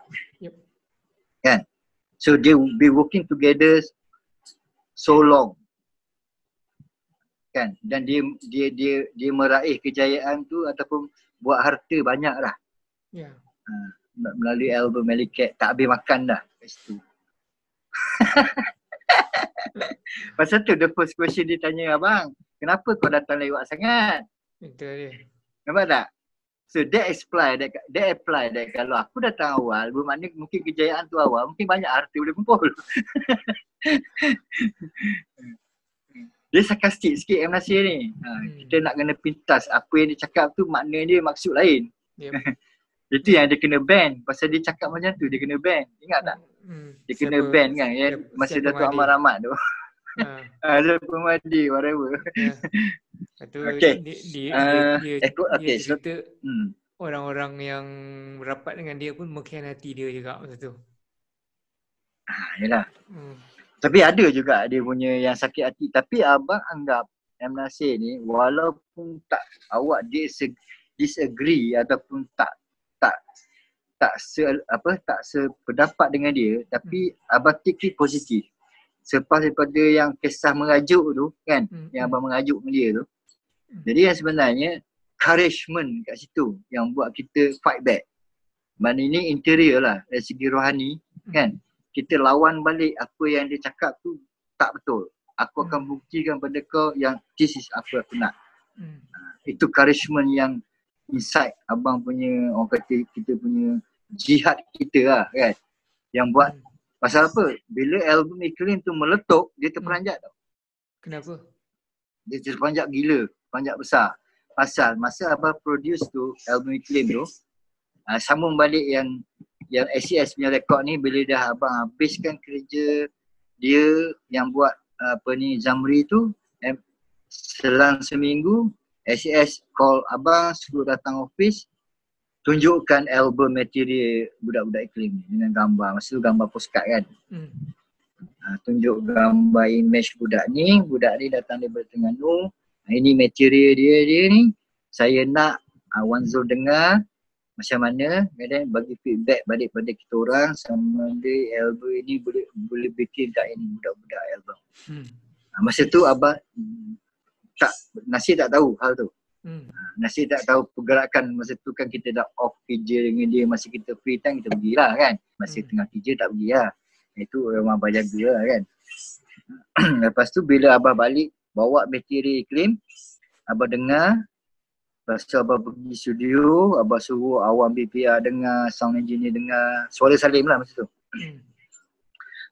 Kan? So they will be working together so long. Kan? Dan dia meraih kejayaan tu ataupun buat harta banyak lah. Melalui album Alicat, tak habis makan dah kat situ. Pasal tu the first question dia tanya abang, kenapa kau datang lewat sangat? Itu dia. Nampak tak? So that apply that kalau aku datang awal, bermakna mungkin kejayaan tu awal, mungkin banyak harta boleh kumpul. Dia sarkastik sikit Nasir ni. Kita nak kena pintas apa yang dia cakap tu makna dia maksud lain. Itu yang dia kena ban. Pasal dia cakap macam tu dia kena ban. Ingat tak? Dia kena ban kan masa Datuk Ahmad Rahmat tu. Ada Pemadi whatever. Okay. Dia cerita orang-orang yang rapat dengan dia pun mengkhianati dia juga masa tu. Yelah. Tapi ada juga dia punya yang sakit hati. Tapi abang anggap M. Nasir ni walaupun awak disagree ataupun tak sependapat dengan dia, tapi abang take it positif. Selepas daripada yang kisah mengajuk tu kan, yang abang mengajuk dengan dia tu. Jadi yang sebenarnya encouragement kat situ yang buat kita fight back. Mana ini interior lah dari segi rohani kan. kita lawan balik apa yang dia cakap tu tak betul. Aku akan buktikan pada kau yang this is apa aku nak. Itu encouragement yang inside abang punya, orang kata kita punya jihad kita lah kan. Yang buat, pasal apa? Bila album Iklim tu meletup, dia terperanjat tau. Kenapa? Dia terperanjat gila, terperanjat besar. Pasal masa abang produce tu, album Iklim tu, sambung balik yang SES punya rekod ni, bila dah abang habiskan kerja dia yang buat Zamri tu, selang seminggu SES call abang suruh datang office, tunjukkan album material budak-budak Iklim ni dengan gambar. Masa tu gambar postcard kan. Tunjuk gambar image budak ni datang daripada Terengganu. Ini material dia ni. Saya nak Wan Zul dengar macam mana, dan bagi feedback balik pada kita orang sama ada album ini boleh bikin tak ini budak-budak album. Masa tu abang Nasir tak tahu hal tu. Nasir tak tahu pergerakan masa tu kan, kita dah off kerja dengan dia, masa kita free time kita pergilah kan. Masa tengah kerja tak pergi lah. Itu orang abang jaga lah kan. Lepas tu bila abang balik bawa material Iklim, abang dengar. Lepas tu abang pergi studio, abang suruh Awam BPR dengar, sound engineer dengar, Suara Salim lah masa tu.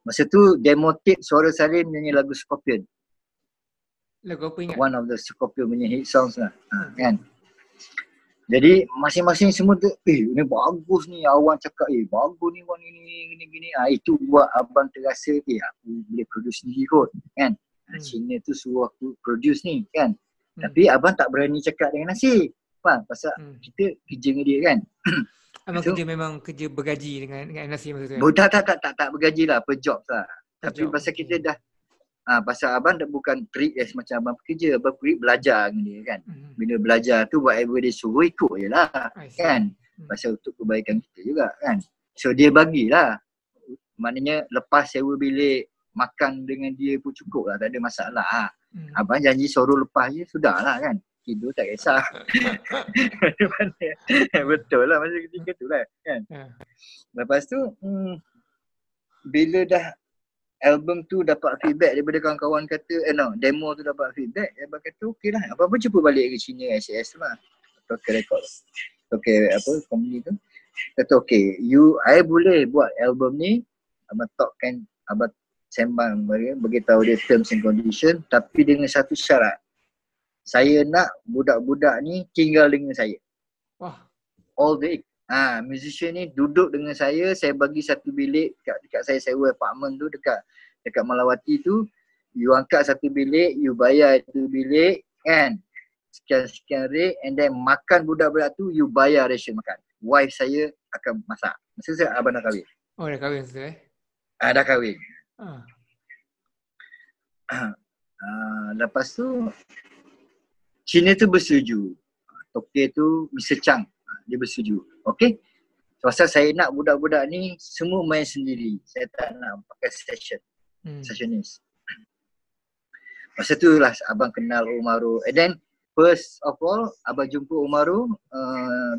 Masa tu demo tape Suara Salim nyanyi lagu Scorpion. Lagu apa ingat? One of the Scorpion punya hit songs lah. Kan? Jadi masing-masing semua tu, ni bagus ni, Awam cakap, bagus ni Wan, gini. Itu buat abang terasa, aku boleh produce sendiri kot. Kan? Cina tu suruh aku produce ni kan. Tapi abang tak berani cakap dengan Nasir. Faham? Pasal kita kerja dengan dia kan. Abang kerja memang kerja bergaji dengan Nasir masa tu kan? Tak bergaji lah, per job lah. Tapi pasal kita dah pasal abang bukan treat as macam abang bekerja, abang treat belajar dengan dia kan. Bila belajar tu whatever dia suruh ikut je lah kan. Pasal untuk kebaikan kita juga kan. So dia bagilah. Maknanya lepas sewa bilik, makan dengan dia pun cukup lah, tak ada masalah lah. Abang janji suruh lepas je sudah lah kan. Tidur tak kisah. Betul lah masa ketika tu lah kan. Lepas tu bila dah album tu dapat feedback daripada kawan-kawan kata, demo tu dapat feedback, abang kata okey lah. Abang pun cuba balik ke China SES tu lah. Tokyo Record. Company tu. Kata okey, I boleh buat album ni. Abang talkkan, abang sembang bagi tahu dia terms and condition, tapi dengan satu syarat. Saya nak budak-budak ni tinggal dengan saya. Wah. All day. Musician ni duduk dengan saya bagi satu bilik dekat saya sewa apartment tu dekat Malawati tu. You angkat satu bilik, you bayar itu bilik kan. Sekian-sekian rate, and then makan budak-budak tu you bayar ration makan. Wife saya akan masak. Maksud saya abang dah kahwin. Oh dah kahwin tu Dah kahwin. Lepas tu Cina tu bersetuju. Tokyo tu Mr. Chang dia bersetuju. Okey. Pasal saya nak budak-budak ni semua main sendiri. Saya tak nak pakai sessionis. Masa tu lah abang kenal Umaru. And then first of all abang jumpa Umaru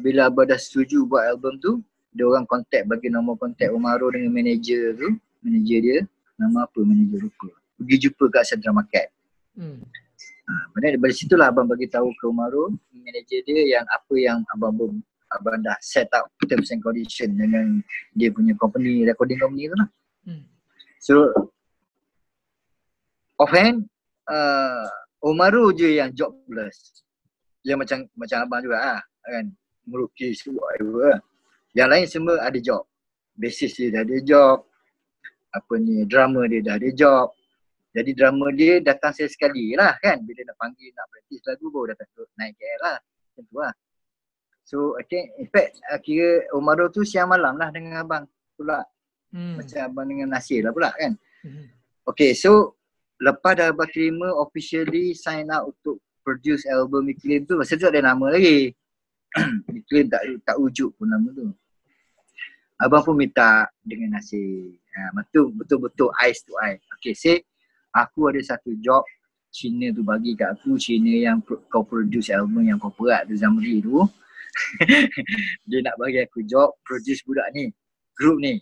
bila abang dah setuju buat album tu, dia orang contact, bagi nombor contact Umaru dengan manager tu. Manager dia, nama apa manager lupa. Pergi jumpa kat Central Market. Dari situ lah abang bagi tahu ke Umaru, manager dia, yang apa yang abang dah set up terms and condition dengan dia punya company, recording company tu lah. So offhand Umaru je yang jobless. Dia macam abang juga lah kan, melukis whatever. Yang lain semua ada job. Bassist dia dah ada job, drama dia dah ada job. Jadi drama dia datang sekali lah kan. Bila nak panggil nak practice lagu baru datang naik KL lah. Macam tu lah. So in fact kira Umaru tu siang malam lah dengan abang pula. Macam abang dengan Nasir lah pula kan. Okay, so lepas dah abang terima officially sign up untuk produce album Iklim tu, masa tu tak ada nama lagi. Iklim tak wujud pun nama tu. Abang pun minta dengan Nasir. Betul-betul eyes to eye. Okay, say aku ada satu job Cina tu bagi kat aku, Cina yang kau produce album yang kau perat tu Zamri tu. Dia nak bagi aku job produce budak ni, group ni.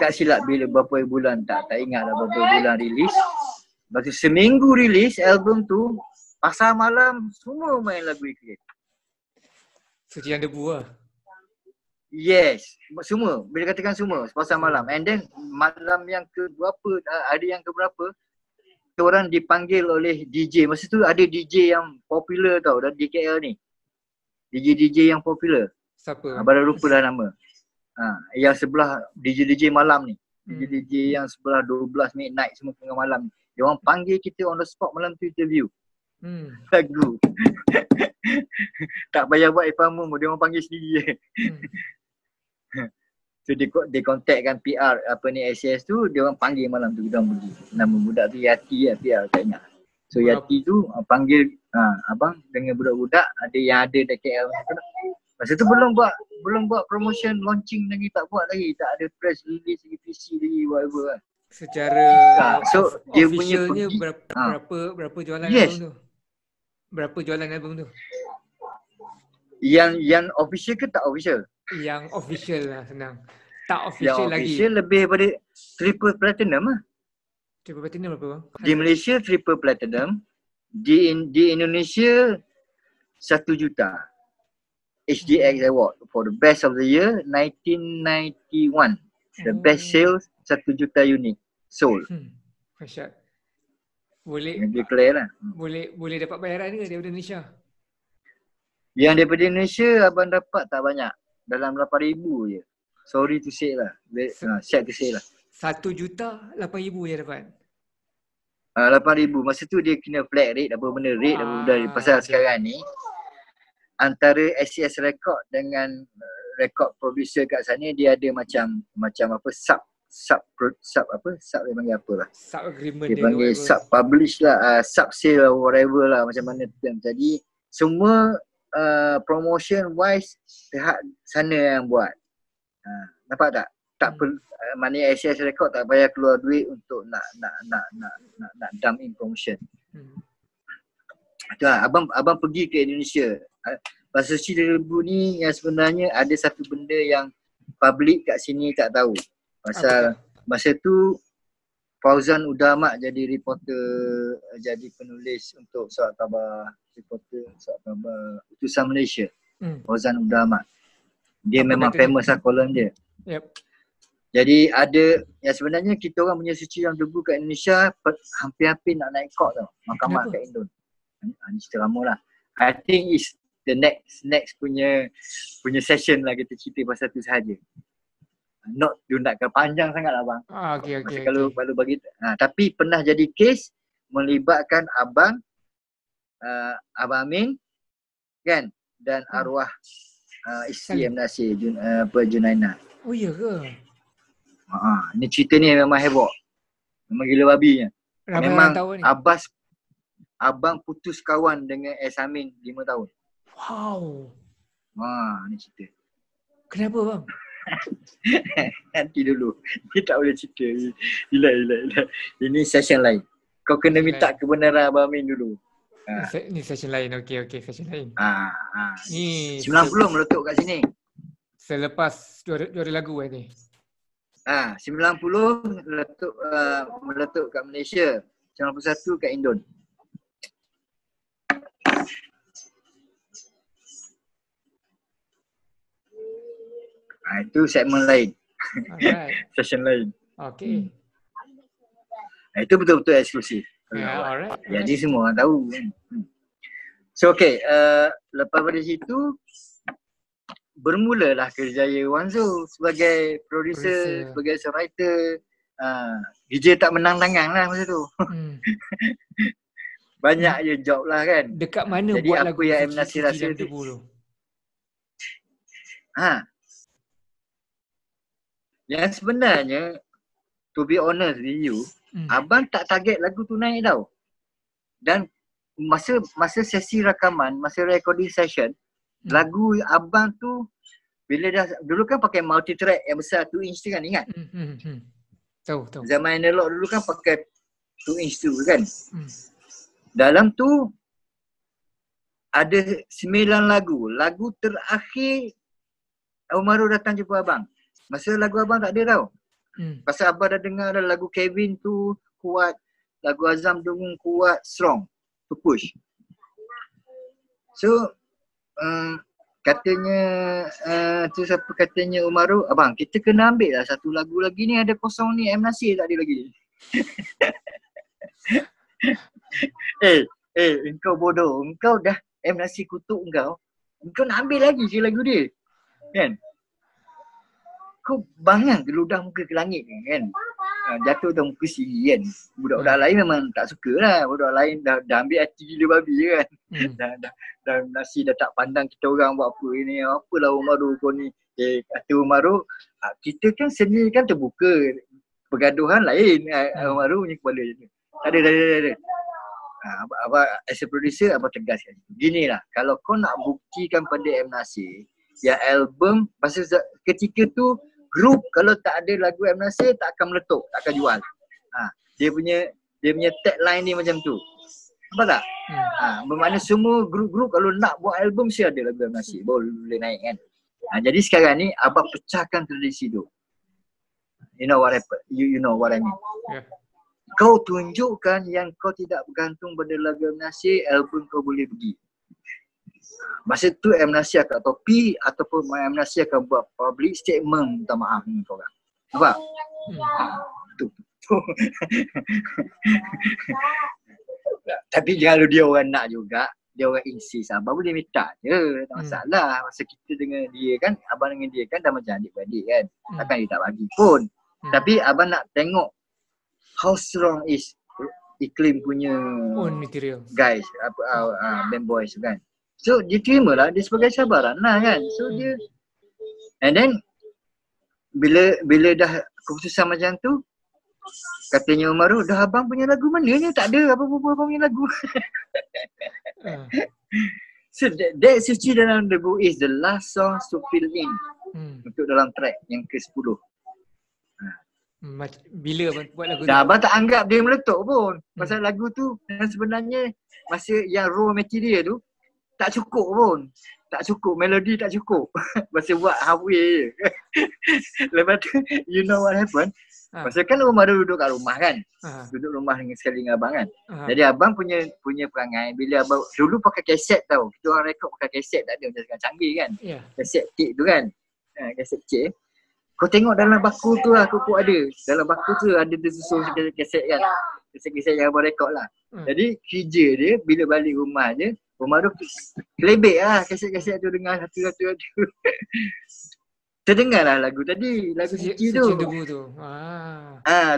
tak silap bila berapa bulan, tak ingat lah berapa bulan rilis. Lepas tu seminggu rilis album tu, pasar malam semua main lagu Eclipse. Suci yang debu lah. Yes, semua. Bila katakan semua, pasar malam. And then malam yang ke berapa, hari yang ke berapa, orang dipanggil oleh DJ. Masa tu ada DJ yang popular tau, dan di KL ni. DJ yang popular. Siapa? Baru lupa dah nama. Yang sebelah DJ malam ni. DJ yang sebelah 12 midnight semua tengah malam. Dia orang panggil kita on the spot malam tu interview. Lagu. Tak payah buat Ipamum, dia orang panggil sendiri. So dia contactkan PR ACS tu, dia orang panggil malam tu kita orang pergi. Nama budak tu Yati lah, PR tak ingat. So Yati tu panggil abang dengan budak-budak, ada yang ada dekat KL. Masa tu belum buat promotion launching lagi, tak buat lagi, tak ada press release lagi, PC lagi, whatever kan. Secara so dia punya officialnya pergi, berapa jualan yes, album tu? Berapa jualan album tu? Yang official ke tak official? Yang official lah, senang. Tak Yang official lagi. official lebih daripada triple platinum lah. Triple platinum berapa bang? Di Malaysia triple platinum, di Indonesia 1 juta. HDX Award for the best of the year 1991. The best sales 1 juta unit sold. Dahsyat. Boleh declare lah. Boleh dapat bayaran ke daripada Indonesia? Yang daripada Indonesia abang dapat tak banyak. Dalam 8,000 je. Sorry to say lah. Sad to say lah. 1 juta 8,000 je dapat. 8,000. Masa tu dia kena flat rate, apa benda rate, apa benda. Pasal sekarang ni antara SCS Record dengan record producer kat sana, dia ada macam apa sub dia panggil apa lah. Sub agreement dia panggil sub publish lah, sub sale or whatever lah, macam mana term. Jadi semua promotion wise pihak sana yang buat. Nampak tak? Tak perlu, maknanya SCS Record tak payah keluar duit untuk nak dump in promotion. Itu lah, abang pergi ke Indonesia. Pasal Cilebu ni yang sebenarnya ada satu benda yang public kat sini tak tahu. Pasal masa tu Fauzan Udamat jadi reporter, jadi penulis untuk surat khabar, Utusan Malaysia. Fauzan Udamat. Dia memang famous lah kolom dia. Yep. Jadi ada yang sebenarnya kita orang punya Suci yang Debu kat Indonesia hampir-hampir nak naik court tau. Mahkamah kat Indon. Ini cerita lama lah. I think is the next punya session lah kita cerita pasal tu sahaja. Not nak panjang sangat lah bang. Okay. Kalau bagi tapi pernah jadi kes melibatkan abang Amin kan, dan arwah isteri M. Nasir Junaina. Oh iya ke? Ni cerita ni memang heboh. Memang gila babinya. Memang abang putus kawan dengan S. Amin 5 tahun. Wow. Ni cerita. Kenapa bang? Nanti dulu. Ni tak boleh cerita. Gila. Ini session lain. Kau kena minta kebenaran Abang Amin dulu. Ni session lain. Okay, session lain. Ni 90 meletup kat sini. Selepas juara lagu ni. 90 meletup kat Malaysia. 91 kat Indon. Itu segmen lain. Session lain. Okay. Itu betul-betul eksklusif. Alright. Jadi semua orang tahu. So lepas pada situ bermulalah kerjaya Wanzo sebagai producer, sebagai songwriter. DJ tak menang tangan lah masa tu. Banyak je job lah kan. Dekat mana jadi buat lagu yang M. Nasir rasa tu? Yang sebenarnya, to be honest with you, abang tak target lagu tu naik tau. Dan masa sesi rakaman, masa recording session, lagu abang tu bila dah, dulu kan pakai multi track yang besar 2 inch tu kan, ingat? Tahu. Zaman analog dulu kan pakai 2 inch tu kan. Dalam tu ada 9 lagu. Lagu terakhir Umaru datang jumpa abang. Masa lagu abang tak ada tau. Hmm. Pasal abang dah dengar dah lagu Kevin tu kuat, lagu Azam Dungung kuat, strong to push. So katanya tu siapa katanya Umaru, abang kita kena ambil lah satu lagu lagi ni, ada kosong ni, M. Nasir tak ada lagi. Engkau bodoh, engkau dah M. Nasir kutuk engkau nak ambil lagi je lagu dia, kan? Kau bangang ke ludah muka ke langit ni, kan? Jatuh atas muka sendiri, kan? Budak-budak lain memang tak suka lah. Budak lain dah ambil hati gila babi, kan? Dah Nasir dah tak pandang kita orang buat apa ni. Apalah Umaru kau ni. Kata Umaru, kita kan seni kan terbuka. Pergaduhan lain. Umaru punya kepala je. Tak ada. Abang as a producer, abang tegaskan. Gini lah, kalau kau nak buktikan pada M. Nasir, yang album, pasal ketika tu grup kalau tak ada lagu M. Nasir tak akan meletup, tak akan jual. Dia punya tagline ni macam tu. Nampak tak? Bermakna semua grup-grup kalau nak buat album mesti ada lagu M. Nasir boleh naik, kan? Jadi sekarang ni abang pecahkan tradisi tu. You know what happened? You know what I mean? Yeah. Kau tunjukkan yang kau tidak bergantung pada lagu M. Nasir, album kau boleh pergi. Masa tu M. Nasir akan topi ataupun M. Nasir akan buat public statement minta maaf dengan korang. Nampak? Tu. Tapi kalau dia orang nak juga, dia orang insist, abang boleh minta je, tak masalah. Masa kita dengan dia kan, abang dengan dia kan dah macam adik-beradik kan. Takkan dia tak bagi pun. Tapi abang nak tengok how strong is Iklim punya material guys, band boys kan. So dia terima lah, dia sebagai cabaran lah kan. So dia, and then bila dah keputusan macam tu, katanya Umaru, dah abang punya lagu mana ni? Tak ada apa-apa abang punya lagu. So that Suci Dalam Debu is the last song to fill in untuk dalam track yang ke-10. Bila buat lagu tu? Abang tak anggap dia meletup pun. Pasal lagu tu yang sebenarnya masa yang raw material tu tak cukup pun. Tak cukup, melodi tak cukup. Masa buat halfway je. Lepas tu, you know what happened? Pasal kan Umar duduk kat rumah kan. Duduk rumah dengan sekali dengan abang kan. Jadi abang punya perangai, bila abang dulu pakai kaset tau. Kita orang rekod pakai kaset, tak ada macam sekarang canggih kan. Kaset tape tu kan. Kaset tape. Kau tengok dalam baku tu lah, kau ada. Dalam baku tu ada tersusun kaset kan. Kaset-kaset yang abang rekod lah. Jadi kerja dia, bila balik rumah je, Umar tu kelebek lah kaset-kaset tu dengar satu-satu. Terdengar lah lagu tadi, lagu Suci tu.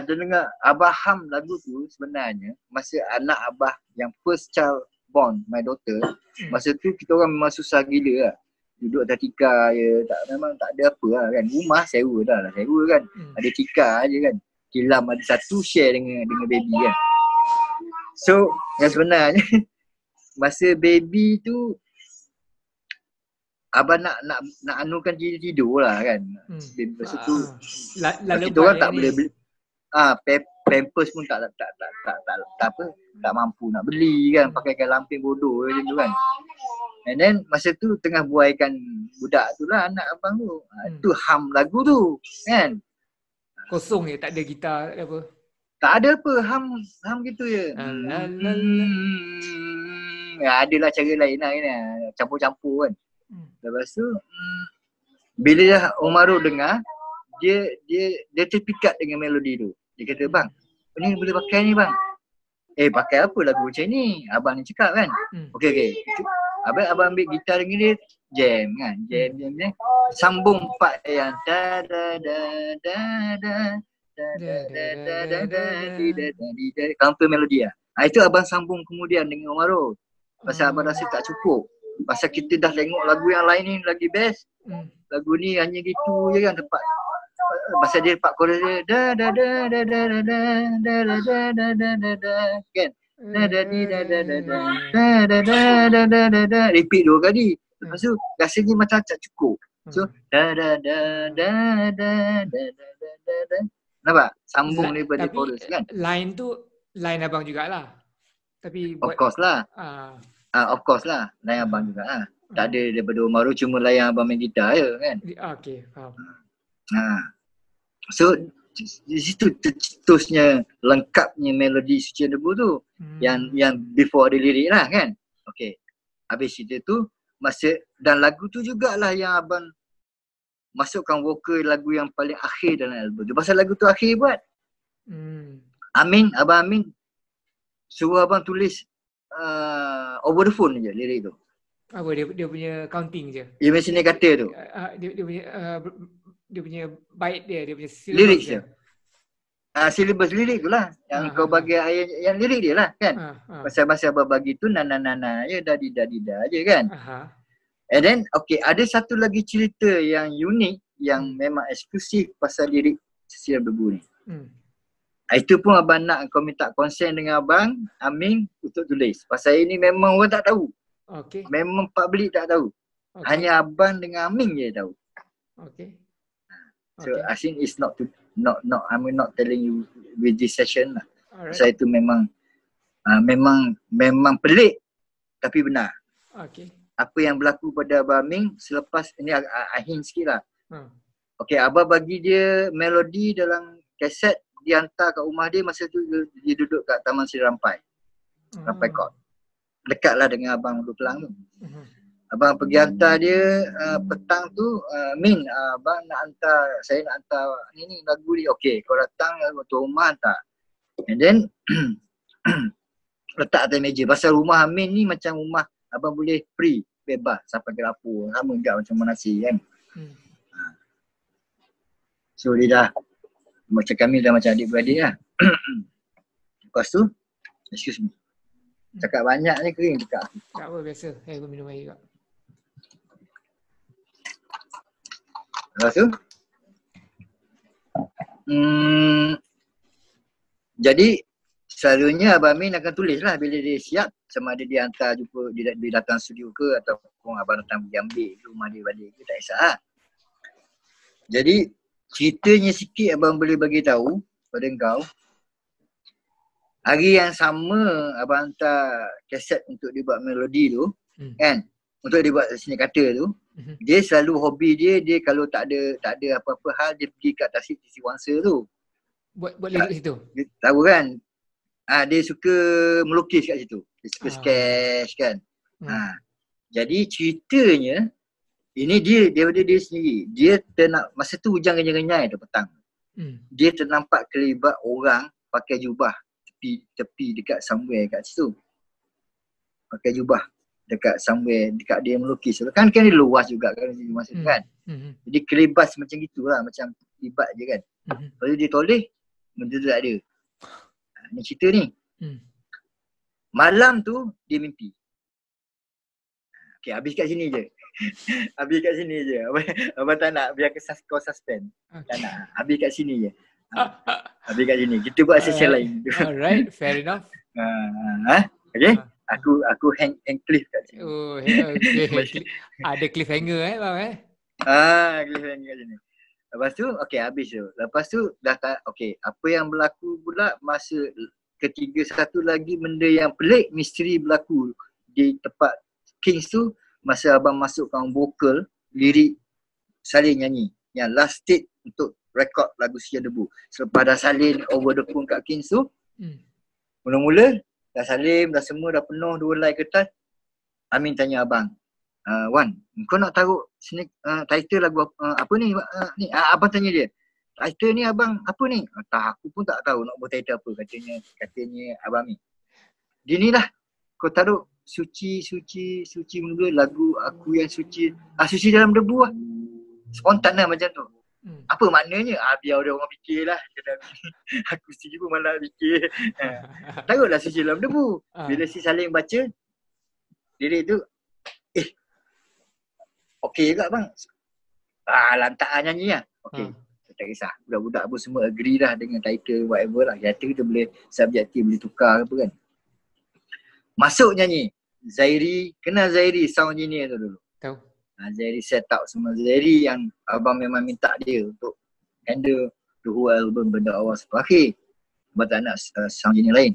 Terdengar Abah Ham lagu tu sebenarnya, masa anak Abah yang first child born, my daughter, masa tu kita orang memang susah gila lah. Duduk atas tikar je, memang tak ada apa lah kan. Rumah sewa kan. Ada tikar je kan. Kilam ada satu share dengan baby kan. So yang sebenarnya masa baby tu abang nak anukan tidur lah kan. Masa tu kita orang tak boleh beli. Pampers pun tak mampu nak beli kan. Pakaikan lampin bodoh macam tu kan. And then masa tu tengah buaikan budak tu lah, anak abang tu. Tu hum lagu tu kan. Kosong je, tak ada gitar apa. Tak ada apa, hum gitu je. Adalah cara lain lah kan. Campur-campur kan. Lepas tu bila dah Umaru dengar, dia terpikat dengan melodi tu. Dia kata, bang, ni boleh pakai ni bang. Pakai apa lagu macam ni? Abang ni cakap kan. Okey. Abang ambil gitar dengan dia, jam kan. Jam. Sambung part yang da da da da da counter melodi lah. Itu abang sambung kemudian dengan Umaru. Pasal abang rasa tak cukup. Pasal kita dah tengok lagu yang lain ni lagi best. Lagu ni hanya gitu je kan tempat. Pasal dia tempat chorus dia da da da da da da da da da da da kan. Repeat 2 kali. Lepas tu rasanya macam tak cukup. So da da da da da da da. Nampak? Sambung daripada chorus kan. Line tu line abang jugalah. Tapi of course lah. Of course lah. Line abang jugalah. Tak ada daripada Umaru, cuma layan abang main gitar je kan. Okey, faham. So di situ tercetusnya lengkapnya melodi Suci Debu tu. Yang before ada lirik lah kan. Okay. Habis itu masa dan lagu tu jugalah yang abang masukkan vokal lagu yang paling akhir dalam album tu. Pasal lagu tu akhir buat. Abang Amin suruh abang tulis over the phone je lirik tu. Apa dia punya counting je. Dia macam ni kata tu. Dia punya bait dia punya syllabus lirik je. Syllabus lirik tu lah. Yang kau bagi ayat yang lirik dia lah kan. Pasal masa abang bagi tu na je dadi je kan. And then okay, ada satu lagi cerita yang unik yang memang eksklusif pasal lirik Sesiram Debu ni. Itu pun abang nak kau minta konsen dengan abang Amin untuk tulis. Pasal ini memang orang tak tahu. Okay. Memang public tak tahu. Hanya abang dengan Amin je tahu. Okay. So I think it's not I'm not telling you with this session lah. Alright. Pasal itu memang pelik tapi benar. Okay. Apa yang berlaku pada Abang Amin selepas ni hint sikit lah. Okay, abang bagi dia melodi dalam kaset, dia hantar kat rumah dia masa tu dia duduk kat Taman Seri Rampai. Rampai Court. Dekatlah dengan abang Ulu Kelang tu. Abang pergi hantar dia petang tu, Min, abang saya nak hantar ni lagu ni. Okay, kau datang ke rumah hantar. And then letak atas meja. Pasal rumah Amin ni macam rumah abang boleh free, bebas sampai ke dapur. Sama juga macam Manasi kan. So dia dah macam kami dah macam adik-beradik lah. Lepas tu, excuse me. Cakap banyak ni kering dekat aku. Tak apa, biasa. Saya pun minum air juga. Lepas tu, jadi selalunya Abang Amin akan tulis lah bila dia siap, sama ada dia hantar jumpa, dia datang studio ke ataupun abang datang pergi ambil ke rumah dia balik ke, tak kisah lah. Jadi ceritanya sikit abang boleh bagi tahu pada engkau. Hari yang sama abang hantar kaset untuk dia buat melodi tu, kan, untuk dia buat seni kata tu, dia selalu hobi dia kalau tak ada apa-apa hal, dia pergi kat Tasik Tisi Wangsa tu. Buat lirik situ? Tahu kan? Dia suka melukis kat situ. Dia suka sketch kan. Jadi ceritanya, ini dia sendiri. Dia masa tu hujan renyai-renyai tu petang. Dia ternampak kelibat orang pakai jubah tepi dekat somewhere kat situ. Pakai jubah dekat somewhere, dekat dia melukis. Kan dia luas juga kan masa tu kan. Jadi kelibas macam gitulah, macam libat je kan. Lepas tu dia toleh, benda tu tak ada. Ni cerita ni. Malam tu dia mimpi. Okay, habis kat sini je. Habis kat sini je. Abang tak nak biar kau suspend. Tak nak. Habis kat sini je. Habis kat sini. Kita buat session lain. Alright, fair enough. Okay. Aku hang cliff kat sini. Oh, okay. Ada cliffhanger bang Cliffhanger kat sini. Lepas tu, okay, habis tu. Lepas tu, dah tak, okay, apa yang berlaku pula masa ketiga, satu lagi benda yang pelik, misteri berlaku di tempat Kings tu, masa abang masukkan vokal, lirik, salin nyanyi. Yang last stage untuk rekod lagu Sekian Debu. Selepas dah salin over the phone kat Kings tu, mula-mula, dah salin, dah semua, dah penuh, 2 line kertas. Amin tanya abang, Wan, kau nak taruh title lagu apa ni? Abang tanya dia, title ni abang apa ni? Tak, aku pun tak tahu nak buat title apa, katanya abang ni. Dia ni lah, kau taruh suci mula lagu aku yang suci, suci dalam debu lah. Spontan lah macam tu. Apa maknanya? Biar orang fikir lah. Aku sendiri pun malah fikir. Taruhlah suci dalam debu. Bila si saling baca, lirik tu, okey juga bang. Lantak nyanyi lah. Okey. Tak kisah. Budak-budak pun semua agree lah dengan title whatever lah. Kata kita boleh subjektif, boleh tukar apa kan. Masuk nyanyi. Zairi, kenal Zairi sound engineer tu dulu? Tahu. Zairi set up semua. Zairi yang abang memang minta dia untuk handle the whole album benda awal sampai akhir. Abang tak nak sound engineer lain.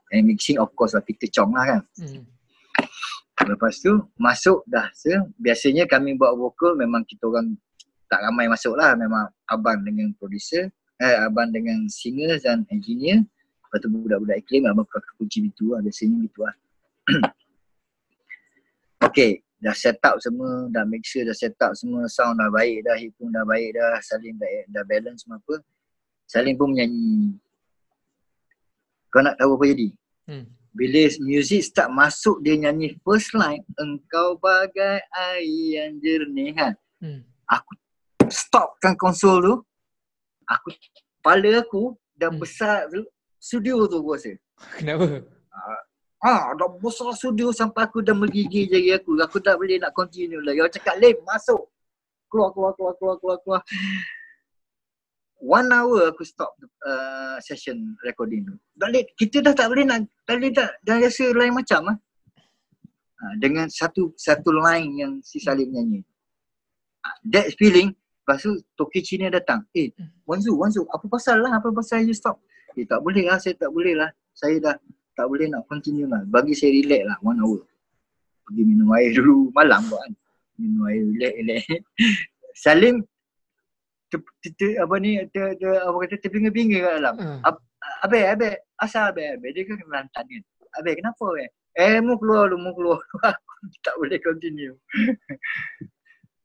And mixing of course lah Peter Chong lah kan. Lepas tu masuk dah. Biasanya kami buat vokal memang kita orang tak ramai masuk lah. Memang abang dengan producer, abang dengan singer dan engineer. Lepas tu budak-budak iklim, abang kunci gitu lah, biasanya gitu lah. Okay, dah set up semua, dah make sure dah set up semua, sound dah baik dah, hip pun dah baik dah, Salim dah balance semua apa. Salim pun menyanyi. Kau nak tahu apa jadi? Bila music start masuk, dia nyanyi first line, engkau bagai air yang jernih kan. Aku stopkan konsol tu. Kepala aku dah besar studio tu aku rasa. Kenapa? Dah besar studio sampai aku dah menggigil jari aku. Aku tak boleh nak continue lagi. Aku cakap, Lim, masuk. Keluar. 1 hour aku stop session recording tu. Kita dah tak boleh nak, dah rasa lain macam lah. Dengan satu line yang si Salim nyanyi. That feeling, lepas tu Toki Cina datang. Wanzu, apa pasal you stop? Tak boleh lah, saya tak boleh lah. Saya dah tak boleh nak continue lah. Bagi saya relax lah 1 hour. Pergi minum air dulu, malam kan. Minum air, relax. Salim terpinga-pinga kat dalam. Abang, asal abang? Dia kan lantan kan. Abang, kenapa abang? Mu keluar. Aku tak boleh continue.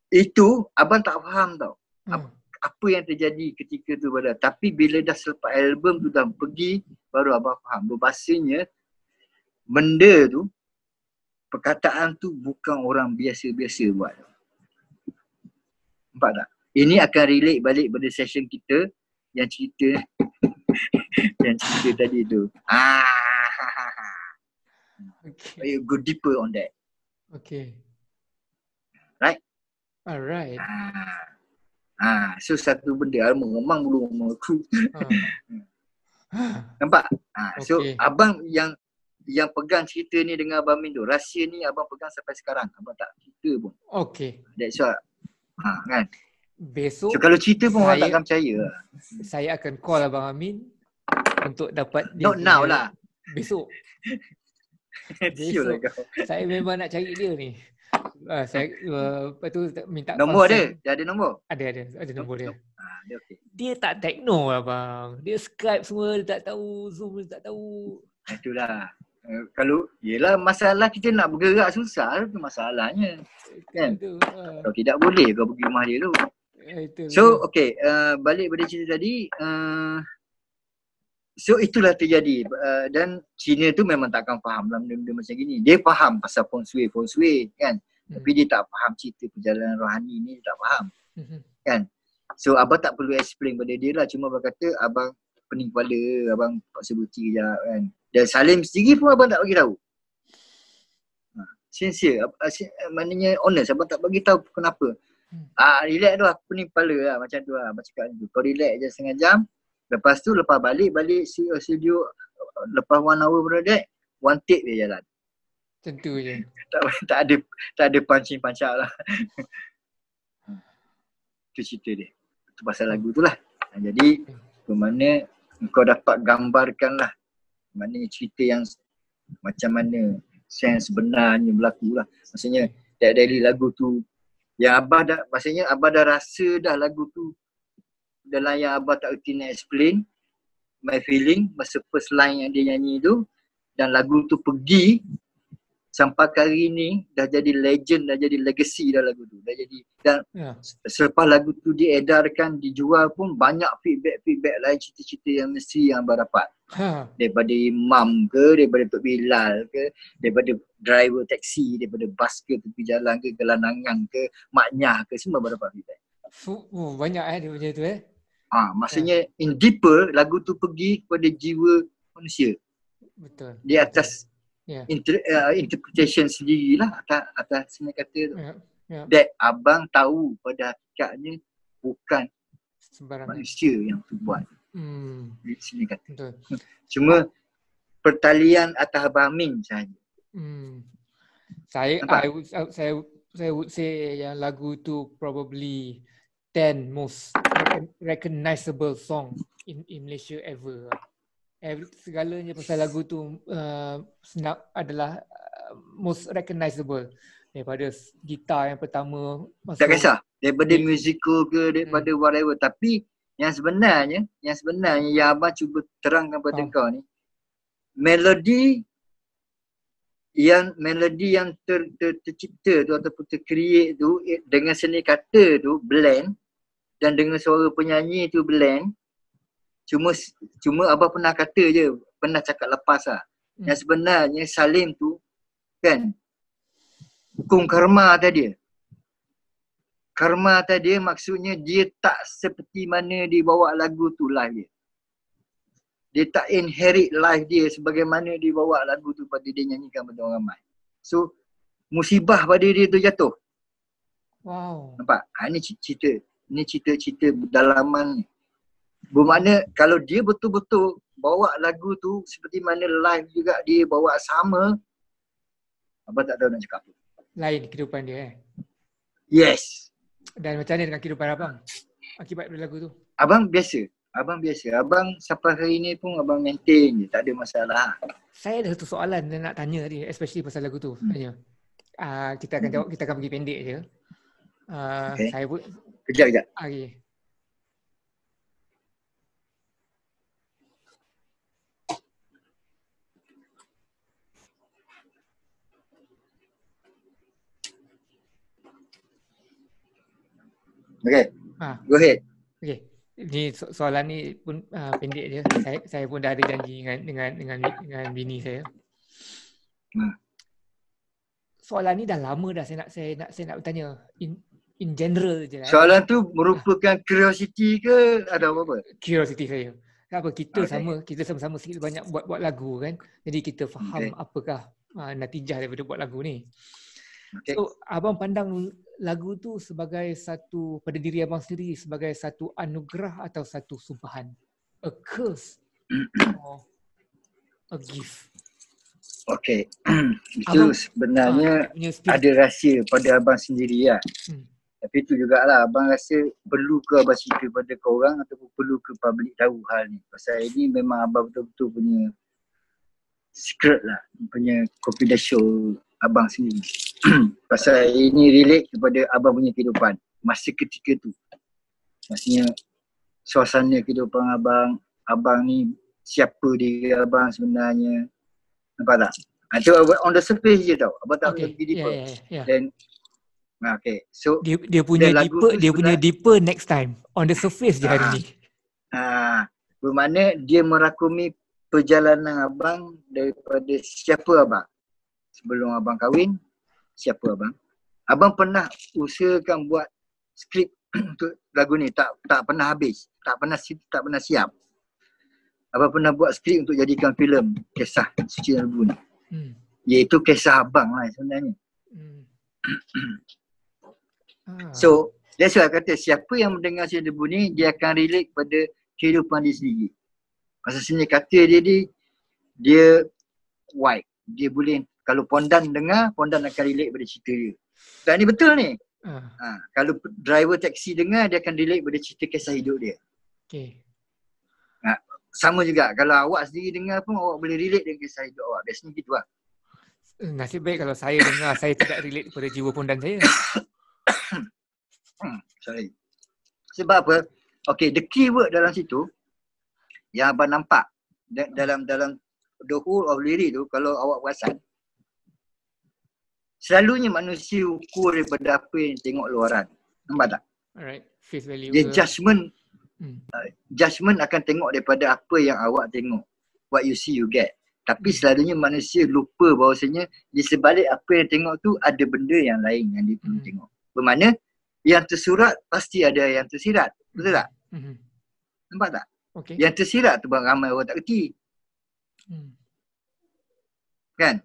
Itu abang tak faham tau. Apa yang terjadi ketika tu pada. Tapi bila dah selepas album tu dah pergi, baru abang faham. Berbahasanya, benda tu, perkataan tu bukan orang biasa-biasa buat. Nampak tak? Ini akan relate balik pada session kita yang cerita tadi tu. Okay. Go deeper on that. Okay. Right? Alright. So satu benda memang belum aku. Nampak? So Okay. abang yang pegang cerita ni dengan Abang Min tu, rahsia ni abang pegang sampai sekarang. Abang tak cerita pun. Okay. That's why. Kan? Besok So kalau cerita pun orang takkan percaya. Saya akan call Abang Amin untuk dapat dia. Not now lah. Besok. Besok saya memang nak cari dia ni. Lepas tu minta nombor konsen. Dia ada nombor? Ada nombor dia. Dia okay. Dia tak techno abang. Dia Skype semua dia tak tahu, Zoom dia tak tahu. Itulah. Kalau yelah masalah kita nak bergerak susah tu masalahnya. Kan? Kalau tidak boleh kau pergi rumah dia tu. So okay, balik pada cerita tadi, so itulah terjadi, dan Cina tu memang takkan faham lah benda-benda macam gini. Dia faham pasal feng shui kan, tapi dia tak faham cerita perjalanan rohani ni, dia tak faham kan. So abang tak perlu explain pada dia lah, cuma abang kata abang pening kepala, abang paksa berhenti kejap kan. Dan Salim sendiri pun abang tak bagi tahu. Sincere, maknanya honest, abang tak bagi tahu kenapa. Relax tu, aku pening kepala lah, macam tu lah, abang cakap tu. Kau relax je setengah jam, lepas tu lepas balik studio, lepas 1 hour pada that, 1 take dia jalan. Macam tu je. Tak ada pancing-pancak lah. Itu cerita dia. Itu pasal lagu tu lah. Jadi bermakna kau dapat gambarkan lah maknanya cerita yang macam mana sense sebenarnya berlaku lah. Maksudnya dari lagu tu yang abah dah, maksudnya abah dah rasa dah lagu tu dalam yang abah tak erti nak explain my feeling masa first line yang dia nyanyi tu, dan lagu tu pergi sampai hari ni dah jadi legend, dah jadi legacy dah lagu tu. Dah jadi, dan selepas lagu tu diedarkan, dijual pun banyak feedback lain, cerita-cerita yang mesti yang abah dapat. Daripada imam ke, daripada Tok Bilal ke, daripada driver taksi, daripada bas ke, tepi jalan ke, gelandangan ke, maknyah ke, semua abah dapat feedback. Banyak dia macam tu maksudnya in deeper, lagu tu pergi kepada jiwa manusia. Betul. Di atas interpretation sendirilah, atas sini kata tu. That abang tahu pada hakikatnya bukan sembarang manusia yang tu buat. Di sini kata. Betul. Cuma pertalian atas Abang Amin sahaja. Saya would say yang lagu tu probably 10 most recognizable song in Malaysia ever. Segalanya pasal lagu tu adalah most recognizable. Daripada gitar yang pertama masuk. Tak kisah. Daripada musical ke, daripada whatever. Tapi yang sebenarnya yang abang cuba terangkan pada kau ni, melodi yang tercipta tu ataupun tercreate tu dengan seni kata tu blend dan dengan suara penyanyi tu blend. Cuma abang pernah kata je, pernah cakap lepas lah. Yang sebenarnya Salim tu kan hukum karma tadi. Karma tadi maksudnya dia tak seperti mana dia bawa lagu tu live dia. Dia tak inherit live dia sebagaimana dia bawa lagu tu pada dia nyanyikan pada orang ramai. So musibah pada dia tu jatuh. Wow. Nampak? Ini cerita dalaman ni. Bermakna kalau dia betul-betul bawa lagu tu seperti mana live juga dia bawa sama, abang tak tahu nak cakap apa. Lain kehidupan dia Yes. Dan macam mana dengan kehidupan abang akibat lagu tu? Abang biasa. Abang sampai hari ni pun abang maintain je. Tak ada masalah. Saya ada satu soalan yang nak tanya tadi, especially pasal lagu tu. Tanya. Kita akan jawab, kita akan pergi pendek je. Okay. Saya pun Kejap. Okay. Okay. Go ahead. Okay. Ni soalan ni pun pendek je. Saya pun dah ada janji dengan bini saya. Soalan ni dah lama dah saya nak bertanya in general je lah. Soalan tu merupakan curiosity ke ada apa-apa? Curiosity saya. Kenapa kita sama-sama sikit banyak buat lagu kan. Jadi kita faham apakah natijah daripada buat lagu ni. Okay. So abang pandang lagu tu sebagai satu, pada diri abang sendiri, sebagai satu anugerah atau satu sumpahan? A curse or a gift? Okay. Itu sebenarnya ada rahsia pada abang sendiri lah. Tapi itu jugalah abang rasa perlu ke abang cerita pada korang ataupun perlu ke public tahu hal ni. Pasal ini memang abang betul-betul punya secret lah, punya confidential abang sendiri. Pasal ini relate kepada abang punya kehidupan masa ketika tu. Maksudnya suasana kehidupan abang ni, siapa diri abang sebenarnya. Nampak tak? Itu on the surface je tau. Abang tak boleh pergi deeper. Then okay. So dia punya deeper next time. On the surface je hari ni. Bermakna dia merakumi perjalanan abang daripada siapa abang. Sebelum abang kahwin, siapa abang? Abang pernah usahakan buat skrip untuk lagu ni, tak pernah habis, tak pernah siap. Abang pernah buat skrip untuk jadikan filem kisah Suci dan Lebu ni. Iaitu kisah abang lah sebenarnya. So, that's why kata siapa yang mendengar Suci dan Lebu ni, dia akan relate pada kehidupan dia sendiri. Pasal sebenarnya kata dia wide. Dia boleh, kalau Pondan dengar, Pondan akan relate pada cerita dia. Tak, ni betul ni. Kalau driver taksi dengar, dia akan relate pada cerita kisah hidup dia. Okay. Sama juga, kalau awak sendiri dengar pun, awak boleh relate dengan kisah hidup awak. Biasanya gitu lah. Nasib baik kalau saya dengar, saya tidak relate pada jiwa Pondan saya. Sorry. Sebab apa? Okay, the key word dalam situ, yang abang nampak, dalam the whole of lirik tu, kalau awak perasan, selalunya manusia ukur daripada apa yang tengok luaran. Nampak tak? Alright, face value. Dia judgment akan tengok daripada apa yang awak tengok. What you see, you get. Tapi selalunya manusia lupa bahawasanya di sebalik apa yang tengok tu ada benda yang lain yang dia perlu tengok. Bermakna yang tersurat pasti ada yang tersirat. Betul tak? Nampak tak? Okay. Yang tersirat tu ramai orang tak kerti. Kan?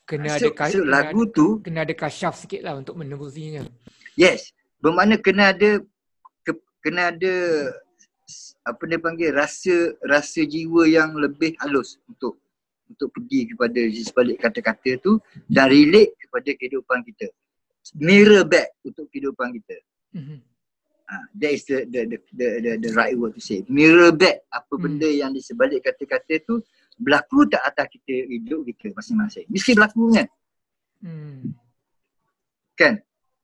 Kena ada kasyaf sikit lah untuk menembusinya. Yes. Bermakna kena ada apa dia panggil, rasa jiwa yang lebih halus untuk pergi kepada sebalik kata-kata tu dan relate kepada kehidupan kita. Mirror back untuk kehidupan kita. That is the right word to say. Mirror back apa benda yang di sebalik kata-kata tu berlaku tak atas kita, hidup kita masing-masing. Mesti berlaku kan? Kan?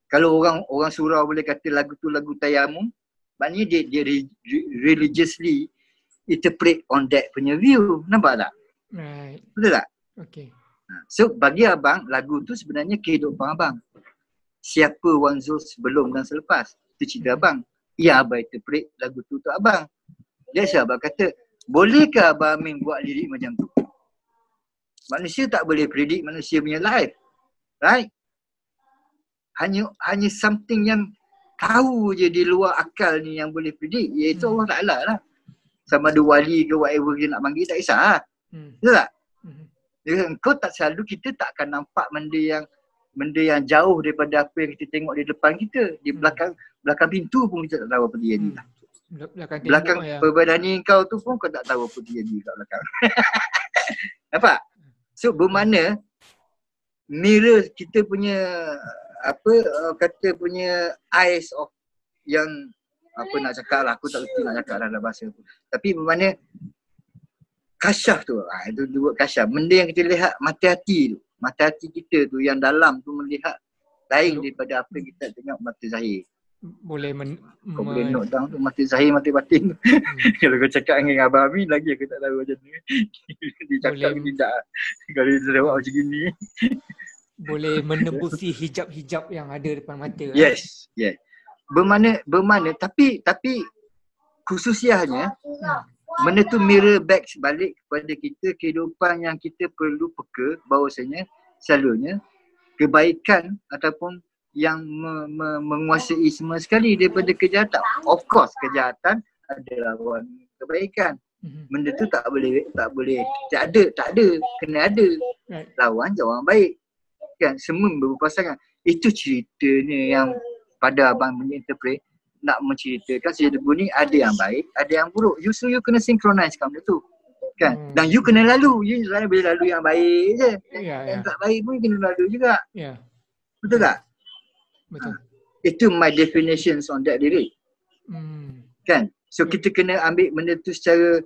Kalau orang surau boleh kata lagu tu lagu tayamum, maknanya dia religiously interpret on that punya view. Nampak tak? Right. Betul tak? Okay. So bagi abang, lagu tu sebenarnya kehidupan abang. Siapa Wan Zul sebelum dan selepas. Itu cerita abang. Ya, abang interpret lagu tu untuk abang. That's why abang kata, bolehkah Abang Amin buat lirik macam tu? Manusia tak boleh predict manusia punya life. Right? Hanya something yang tahu je di luar akal ni yang boleh predict, iaitu Allah Ta'ala lah. Sama ada wali ke whatever dia nak panggil, tak kisah lah. Betul tak? Kau tak selalu, kita tak akan nampak benda yang jauh daripada apa yang kita tengok di depan kita. Di belakang pintu pun kita tak tahu apa dia ni. Belakang perbandingan kau tu pun kau tak tahu apa dia ni kat belakang. Nampak? So bermakna mirror kita punya punya eyes of yang apa nak cakap lah, aku tak reti nak cakap dalam bahasa tu. Tapi bermakna kasyaf tu, itu dua kasyaf. Benda yang kita lihat mata hati tu, mata hati kita tu yang dalam tu melihat lain daripada apa yang kita tengok mata zahir. Boleh kau boleh note down tu mata zahir mata batin. Kalau kau cakap dengan Abang Amin lagi aku tak tahu macam ni. Dia cakap boleh, tidak. Kalau dia jawab macam gini. Boleh menembusi hijab-hijab yang ada depan mata. Yes, yes. Bermakna tapi khususianya benda tu mirror back balik kepada kita, kehidupan yang kita perlu peka bahawasanya selalunya kebaikan ataupun yang menguasai semua sekali daripada kejahatan. Of course kejahatan ada lawan kebaikan. Benda tu tak boleh tak ada, kena ada lawan orang baik. Kan semua berpasangan. Itu ceritanya yang pada abang menginterpret nak menceritakan sejauh ni ada yang baik, ada yang buruk. You kena synchronize benda tu. Kan? Dan you kena lalu. You boleh lalu yang baik je. Yang tak baik pun kena lalu juga. Betul tak? Betul. Itu my definitions on that lyric. Kan? So kita kena ambil benda tu secara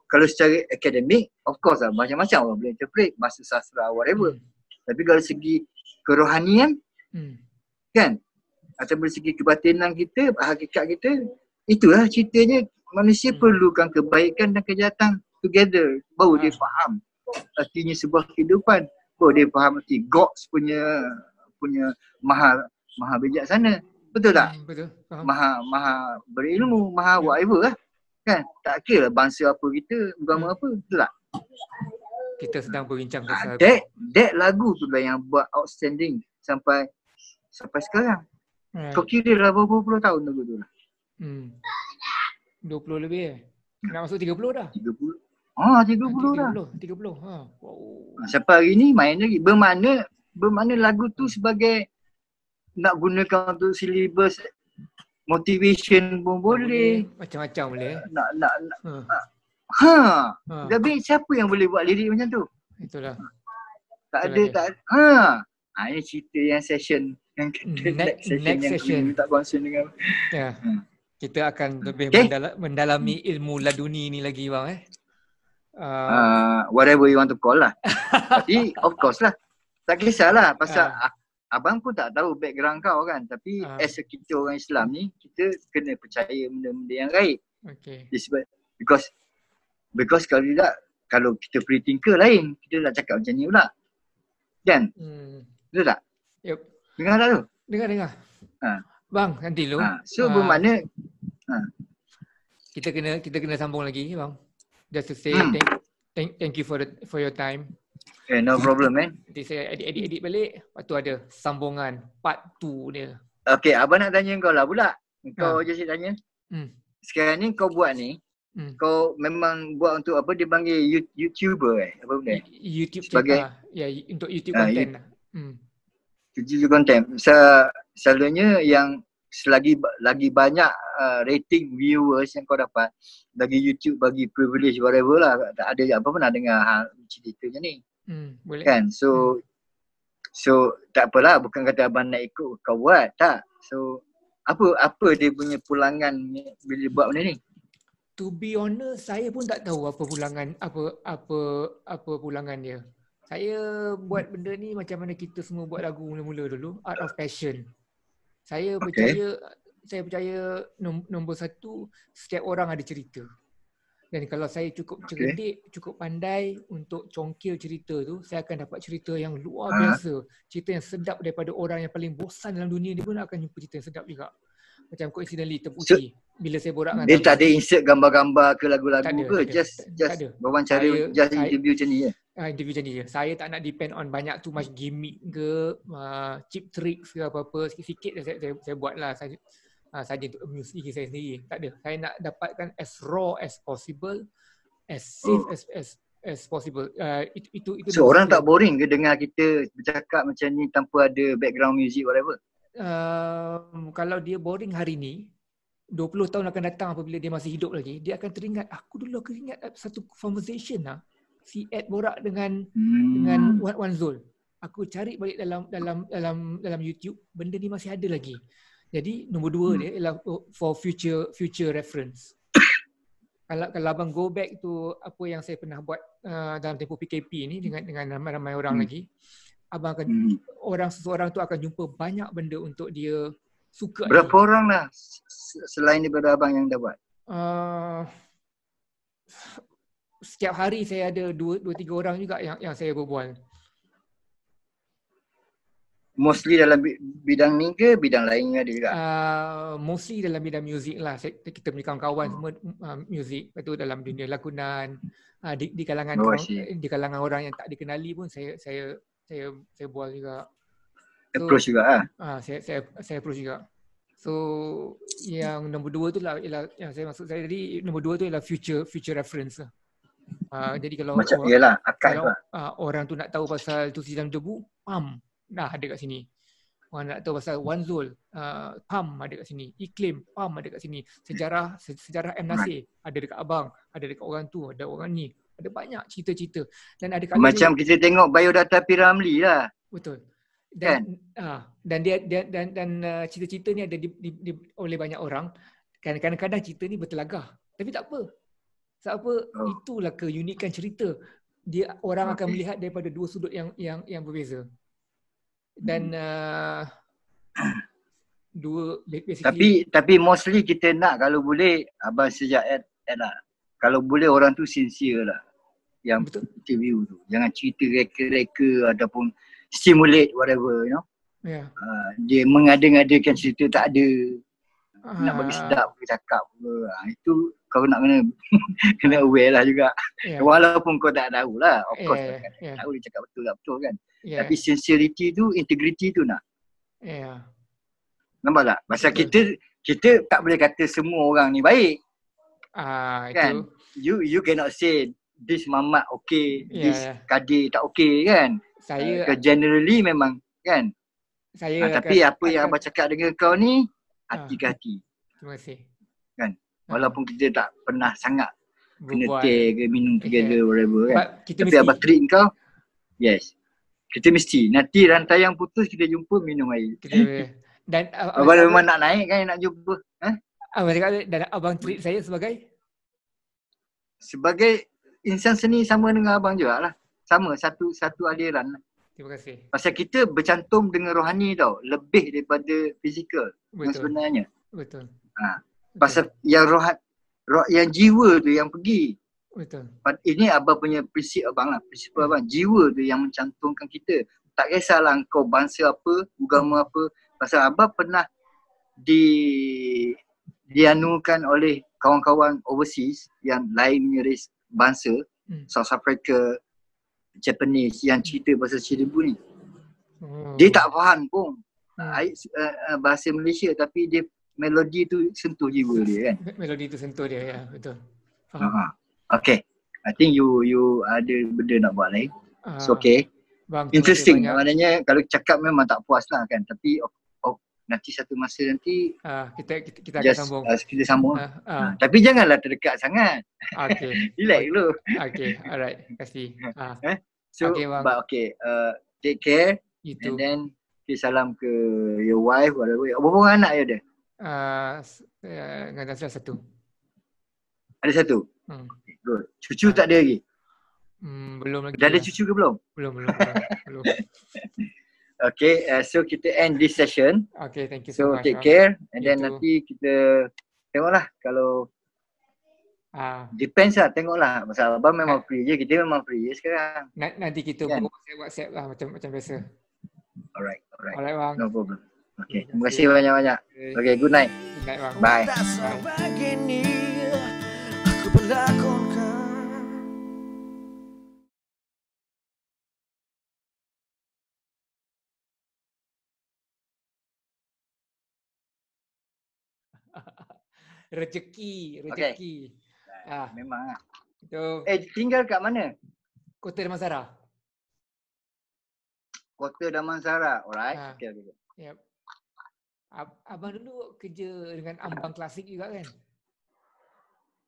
kalau secara akademik, of course lah, macam-macam orang boleh interpret, bahasa sastra, whatever. Tapi kalau segi kerohanian, kan? Atau dari segi kebatinan kita, hakikat kita, itulah ceritanya manusia perlukan kebaikan dan kejahatan together. Baru dia faham artinya sebuah kehidupan. Baru dia faham arti God's punya maha bijaksana. Betul tak? Betul. Faham. Maha berilmu, maha whatever lah. Kan? Tak kira lah bangsa apa kita, agama apa. Betul tak? Kita sedang berbincang pasal that lagu tu lah yang buat outstanding sampai sekarang. Kau kira lah berapa puluh tahun lagu tu lah. 20 lebih nak masuk 30 dah. 30 dah. 30. Wow. Sampai hari ni main lagi. Bermakna lagu tu sebagai nak gunakan untuk syllabus motivation pun boleh. Macam-macam boleh. Tapi siapa yang boleh buat lirik macam tu? Itulah. Tak ada. Ini cerita yang session yang next session yang tak concern dengan. Kita akan lebih mendalami ilmu laduni ni lagi bang whatever you want to call lah. Tapi of course lah. Tak kisahlah pasal abang pun tak tahu background kau kan. Tapi as kita orang Islam ni, kita kena percaya benda-benda yang gaib. Okay. Because kalau tidak, kalau kita pre-thinker lain, kita nak cakap macam ni pula. Kan? Betul tak? Yep. Dengar tak tu? Dengar. Bang, nanti lu. So bermakna kita kena sambung lagi bang. Just to say thank you for your time. No problem man. Nanti saya edit balik. Lepas tu ada sambungan part 2 dia. Okay, abang nak tanya kau lah pula. Kau je saya tanya. Sekarang ni kau buat ni, kau memang buat untuk apa dia panggil YouTuber apa benda? YouTube sebagai untuk YouTube content lah. YouTube content. Selalunya yang selagi lagi banyak rating viewers yang kau dapat, bagi YouTube bagi privilege whatever lah. Tak ada apa pernah dengar hal cerita macam ni. Boleh. Kan? So tak apalah, bukan kata abang nak ikut kau buat, tak. So apa dia punya pulangan bila buat benda ni? To be honest, saya pun tak tahu apa pulangan dia. Saya buat benda ni macam mana kita semua buat lagu mula-mula dulu, art of passion. Saya percaya nombor satu, setiap orang ada cerita. Dan kalau saya cukup cerdik, cukup pandai untuk congkil cerita tu, saya akan dapat cerita yang luar biasa. Cerita yang sedap daripada orang yang paling bosan dalam dunia ni pun akan jumpa cerita yang sedap juga. Macam coincidentally terpuji. Bila saya borak dengan dia tak ada insert gambar-gambar ke lagu-lagu ke? Just wawancara, just interview macam ni je? Interview macam ni je. Saya tak nak depend on banyak too much gimmick ke, cheap tricks ke apa-apa. Sikit-sikit saya buat lah. Saja untuk amuse diri saya sendiri. Tak ada. Saya nak dapatkan as raw as possible, as safe as possible. Itu so orang tak boring ke dengar kita bercakap macam ni tanpa ada background music whatever? Kalau dia boring hari ni, 20 tahun akan datang apabila dia masih hidup lagi, dia akan teringat, aku dulu ingat satu conversation lah. Si Ed borak dengan Wan Zul. Aku cari balik dalam YouTube, benda ni masih ada lagi. Jadi nombor 2 dia ialah for future reference. Kalau abang go back to apa yang saya pernah buat dalam tempoh PKP ni dengan ramai-ramai orang lagi, abang akan seseorang tu akan jumpa banyak benda untuk dia suka. Berapa orang lah selain daripada abang yang dah buat? Setiap hari saya ada 2-3 orang juga yang saya berbual. Mostly dalam bidang ni ke bidang lain ada juga? Mostly dalam bidang muzik lah. Kita punya kawan-kawan semua muzik. Lepas tu dalam dunia lakonan, di kalangan orang yang tak dikenali pun saya bual juga. Approach juga saya approach juga. So yang nombor 2 tu lah ialah yang saya maksud saya tadi, nombor 2 tu ialah future reference lah. Jadi kalau macam ialah akad lah. Orang tu nak tahu pasal Tu Sidam Debu, ada kat sini. Orang nak tahu pasal Wan Zul, PAM ada kat sini. Iklim, PAM ada kat sini. Sejarah M. Nasir ada dekat abang, ada dekat orang tu, ada orang ni. Ada banyak cerita-cerita. Dan ada macam kita tengok biodata P. Ramlee lah. Betul. Dan cerita-cerita ni ada oleh banyak orang. Kadang-kadang cerita ni bertelagah. Tapi tak apa. Sebab itulah keunikan cerita. Orang akan melihat daripada 2 sudut yang berbeza. Dan tapi mostly kita nak kalau boleh abang sejak Ed lah. Kalau boleh orang tu sincere lah yang interview tu. Jangan cerita reka-reka ataupun stimulate whatever, you know. Yeah. Dia mengada-ngadakan cerita tak ada. Nak bagi sedap ke cakap ke. Itu kau nak kena aware lah juga. Yeah. Walaupun kau tak tahu lah. Of course tak tahu dia cakap betul tak betul kan. Yeah. Tapi sincerity tu, integrity tu nak. Yeah. Nampak tak? Pasal kita tak boleh kata semua orang ni baik. Kan? Itu. You cannot say this mamat okay, this kadir tak okay kan. Generally memang kan. Tapi apa yang abang cakap dengan kau ni hati ke hati. Terima kasih. Kan? Walaupun kita tak pernah sangat kena teh ke minum together whatever kan. Tapi abang treat kau, yes. Kita mesti. Nanti rantaian putus kita jumpa minum air. Dan abang memang nak naik kan nak jumpa. Abang cakap dan abang treat saya sebagai insan seni sama dengan abang juga lah. Sama, satu aliran lah. Terima kasih. Pasal kita bercantum dengan rohani tau. Lebih daripada fizikal. Sebenarnya. Betul. Pasal yang yang jiwa tu yang pergi. Betul. Ini abang punya prinsip abang lah. Prinsip abang. Jiwa tu yang mencantumkan kita. Tak kisahlah kau bangsa apa, agama apa. Pasal abang pernah dianukan oleh kawan-kawan overseas yang lain race bangsa. South Africa, Japanese yang cerita pasal Cilibu ni. Dia tak faham pun bahasa Malaysia tapi dia melodi tu sentuh jiwa dia kan. Melodi tu sentuh dia, ya betul. Okay, I think you ada benda nak buat lain. So okay. Interesting. Maknanya kalau cakap memang tak puas lah kan. Tapi nanti satu masa nanti kita akan sambung. Kita sambung. Tapi janganlah terdekat sangat. Okay. Relax dulu. Okay, alright. Terima kasih. So, okay, take care. And then salam ke your wife, whatever. Berapa orang anak dia ada? Ada satu. Ada satu? Good. Cucu tak ada lagi? Belum lagi Dah ada lah. cucu ke belum? Belum. Okay, so kita end this session. Okay, thank you so So much. take care and You then too. nanti kita tengoklah kalau Ah, depends lah, tengoklah. Pasal abang memang free je, kita memang free je sekarang. nanti kita Kan? WhatsApp lah macam biasa. Alright. Alright bang. No problem. Okay, Terima terima kasih banyak-banyak. Okay, good night. Good night bang. Bye. Tak sebegini aku berlakonkan. Rezeki. Memang lah. Itu Tinggal kat mana? Kota Damansara. Kota Damansara. Alright. Ah. Okay. Yep. Abang dulu kerja dengan Ambang Klasik juga kan?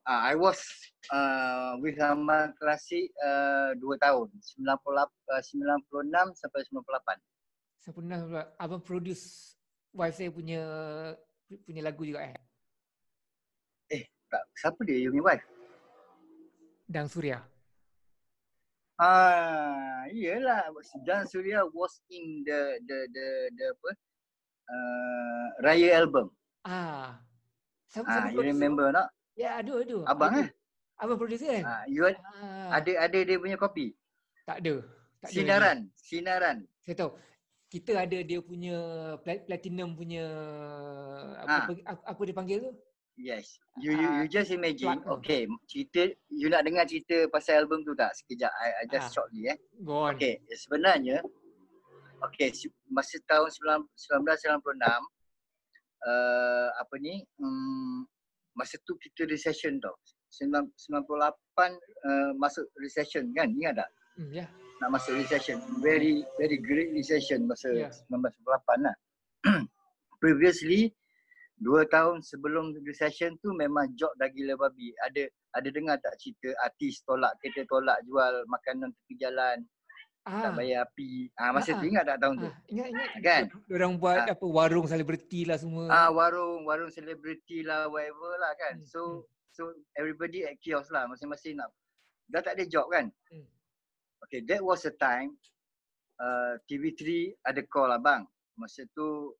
I was with Ambang Klasik 2 tahun. 96 sampai 98. Saya pernah abang produce wife saya punya lagu juga Tak, siapa dia? You punya wife? Dang Surya. Iyalah. Dan Surya was in the apa? Raya album. Siapa You remember tak? Ya, ada. Abang ada. Abang producer kan? You ada dia punya kopi. Tak ada. Sinaran. Saya tahu. Kita ada dia punya platinum punya apa dia panggil tu? Yes. You just imagine. Plug. Okay, you nak dengar cerita pasal album tu tak? Sekejap. I just shortly Go on. Okay, sebenarnya masa tahun 1996 masa tu kita recession tau. 98 masuk recession kan? Ingat tak? Ya. Nak masuk recession. Very great recession masa 1998 lah. Previously 2 tahun sebelum recession tu memang job dah gila babi. Ada dengar tak cerita artis kita tolak jual makanan tepi jalan. Tak bayar api. Masa tu ingat tak tahun tu? Ingat. Kan? Diorang buat warung selebriti lah semua. Warung selebriti lah, whatever lah kan. So everybody at kiosk lah, masing-masing nak. Dah tak ada job kan? Okay, that was the time TV3 ada call abang. Masa tu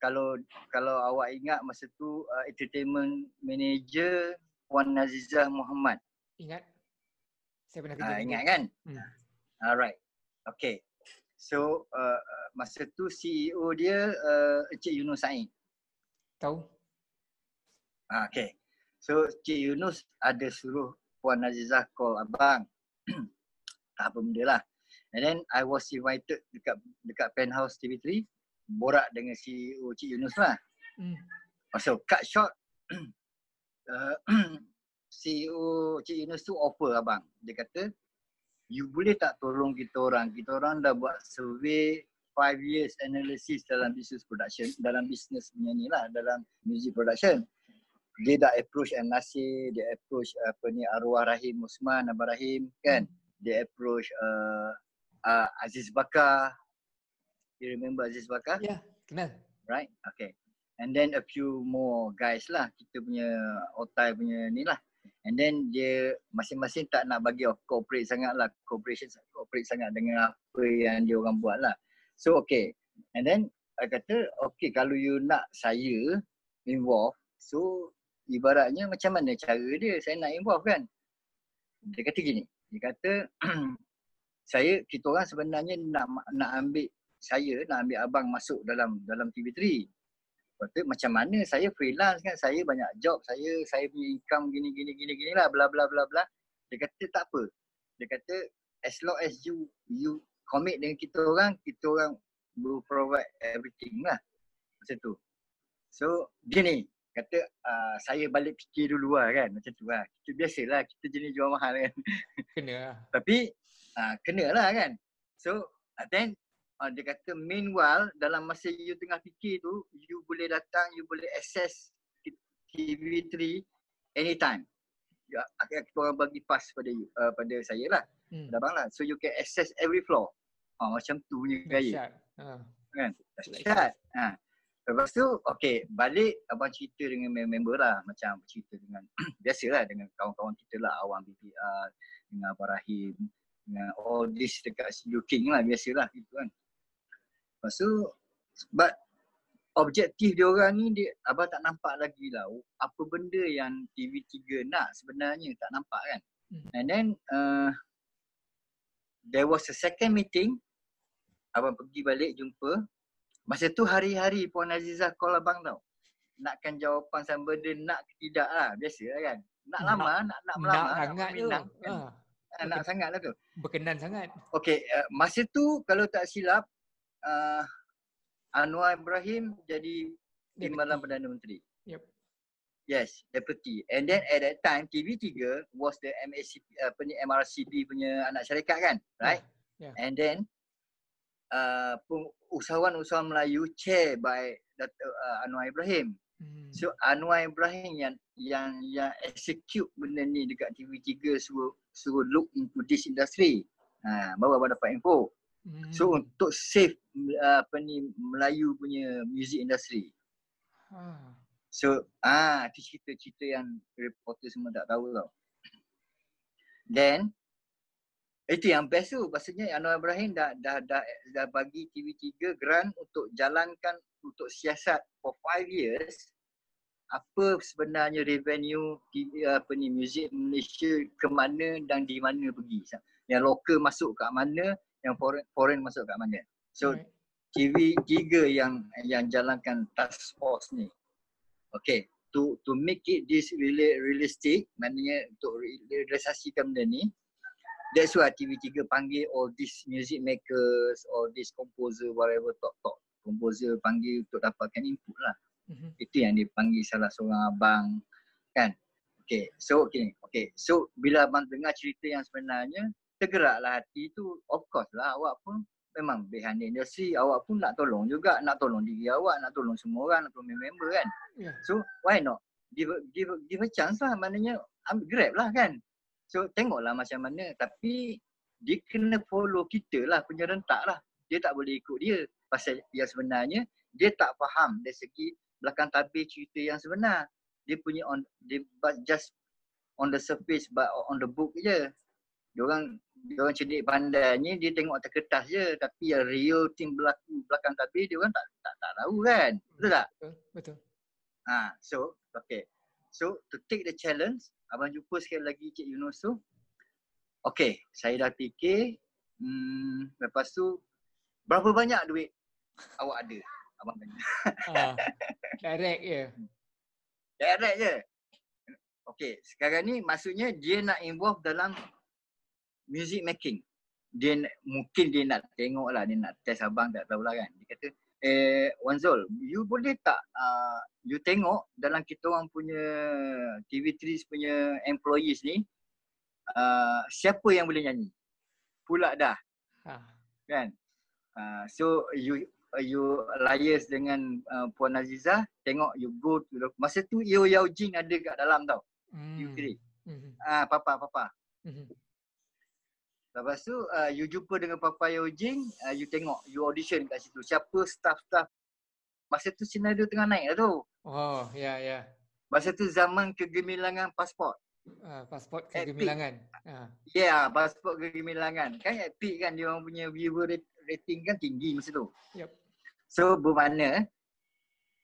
kalau awak ingat masa tu entertainment manager Puan Nazizah Muhammad. Ingat. Saya pernah kerja ingat kan? Alright. Okay. So masa tu CEO dia Encik Yunus Said. Tahu. Okay. So Encik Yunus ada suruh Puan Nazizah call abang. Tak apa benda lah. And then I was invited dekat penthouse TV3 borak dengan CEO Cik Yunus lah. So cut short CEO Cik Yunus tu offer abang. Dia kata, you boleh tak tolong kita orang? Kita orang dah buat survey 5 years analysis dalam business production, dalam business punya ni lah, dalam music production. Dia dah approach M. Nasir, dia approach arwah Rahim Osman, Abah Rahim kan. Dia approach Aziz Bakar. You remember Aziz Bakar? Ya, kenal. Right? Okay. And then a few more guys lah. Kita punya otai punya ni lah. And then dia masing-masing tak nak bagi cooperate sangat lah. Cooperate sangat dengan apa yang dia orang buat lah. So okay. And then I kata okay kalau you nak saya involve. So ibaratnya macam mana cara dia saya nak involve kan. Dia kata gini. Dia kata kita orang sebenarnya nak ambil abang masuk dalam TV3. Lepas macam mana saya freelance kan, saya banyak job, saya punya income gini lah, bla bla bla bla. Dia kata tak apa. Dia kata as long as you commit dengan kita orang will provide everything lah. Macam tu. So gini, kata saya balik fikir dulu lah kan, macam tu lah. Kita biasalah, kita jenis jual mahal kan. Kena lah. Tapi kena lah kan. So then dia kata meanwhile dalam masa you tengah fikir tu, you boleh datang, you boleh access TV3 anytime. Kita orang bagi pass pada saya lah. Abang lah. So you can access every floor. Macam tu punya gaya. Kan? Dahsyat. Lepas tu, okay, balik abang cerita dengan member lah. Macam cerita dengan, biasalah dengan kawan-kawan kita lah. Awang BPR, dengan Abang Rahim, dengan all this dekat Studio King lah. Biasalah gitu kan. Lepas tu, but objektif dia orang ni, abang tak nampak lagi lah. Apa benda yang TV3 nak sebenarnya, tak nampak kan. And then, there was a second meeting. Abang pergi balik jumpa. Masa tu hari-hari Puan Azizah call abang tau. Nakkan jawapan sama dia nak ke tidak lah. Biasa lah kan. Nak lama, nak melamar, nak sangat tu. meminang kan. Nak sangat lah tu. Berkenan sangat. Okay, masa tu kalau tak silap, Anwar Ibrahim jadi Timbalan Perdana Menteri. Yep. Yes, deputy. And then at that time TV3 was the MRCP punya anak syarikat kan, right? Yeah. And then usahawan-usahawan Melayu chair by Dato' Anwar Ibrahim. So Anwar Ibrahim yang execute benda ni dekat TV3 suruh look into this industry. Baru abang dapat info. So untuk save Melayu punya music industry. So itu cerita-cerita yang reporter semua tak tahu tau. Then itu yang best tu. Maksudnya Anwar Ibrahim dah bagi TV3 grant untuk jalankan untuk siasat for 5 years. Apa sebenarnya revenue music Malaysia ke mana dan di mana pergi. Yang lokal masuk kat mana, yang foreign masuk kat mana. So TV3 yang jalankan task force ni. Okay, to make it this really realistic, maknanya untuk realisasikan benda ni, that's why TV3 panggil all these music makers, all these composer, whatever, top composer panggil untuk dapatkan input lah. Itu yang dipanggil salah seorang abang kan. Okay, so bila abang dengar cerita yang sebenarnya, tergeraklah hati tu. Of course lah, awak pun memang behind the industry, awak pun nak tolong juga, nak tolong diri awak, nak tolong semua orang, nak tolong member kan. So why not give a chance lah, maknanya grab lah kan. So tengoklah macam mana, tapi dia kena follow kita lah punya rentak lah. Dia tak boleh ikut dia pasal yang sebenarnya dia tak faham dari segi belakang tabir cerita yang sebenar. Dia punya just on the surface but on the book je. Diorang cerdik pandainya dia tengok atas kertas je, tapi yang real thing berlaku belakang tabir dia orang tak tahu kan. Betul tak? Betul. So okay. So to take the challenge, abang jumpa sekali lagi Cik Yunus tu. Okay, saya dah fikir lepas tu berapa banyak duit awak ada? Abang tanya. Direct je. Direct je. Okay, sekarang ni maksudnya dia nak involve dalam music making. Mungkin dia nak tengok lah, dia nak test abang, tak tahulah kan. Dia kata, Wan Zul, you boleh tak you tengok dalam kita orang punya TV3 punya employees ni, siapa yang boleh nyanyi? Pula dah. Kan? So you liaise dengan Puan Azizah, tengok you go to the, masa tu Yao Jing ada kat dalam tau. You kira. Papa. Lepas tu you jumpa dengan Papa Yao Jing, you tengok, you audition kat situ. Siapa staff-staff. Masa tu senario tengah naik lah tu. Oh, ya. Masa tu zaman kegemilangan pasport. Pasport kegemilangan. Ya, pasport kegemilangan. Kan epic kan, dia orang punya viewer rating kan tinggi masa tu. Yep. So bermakna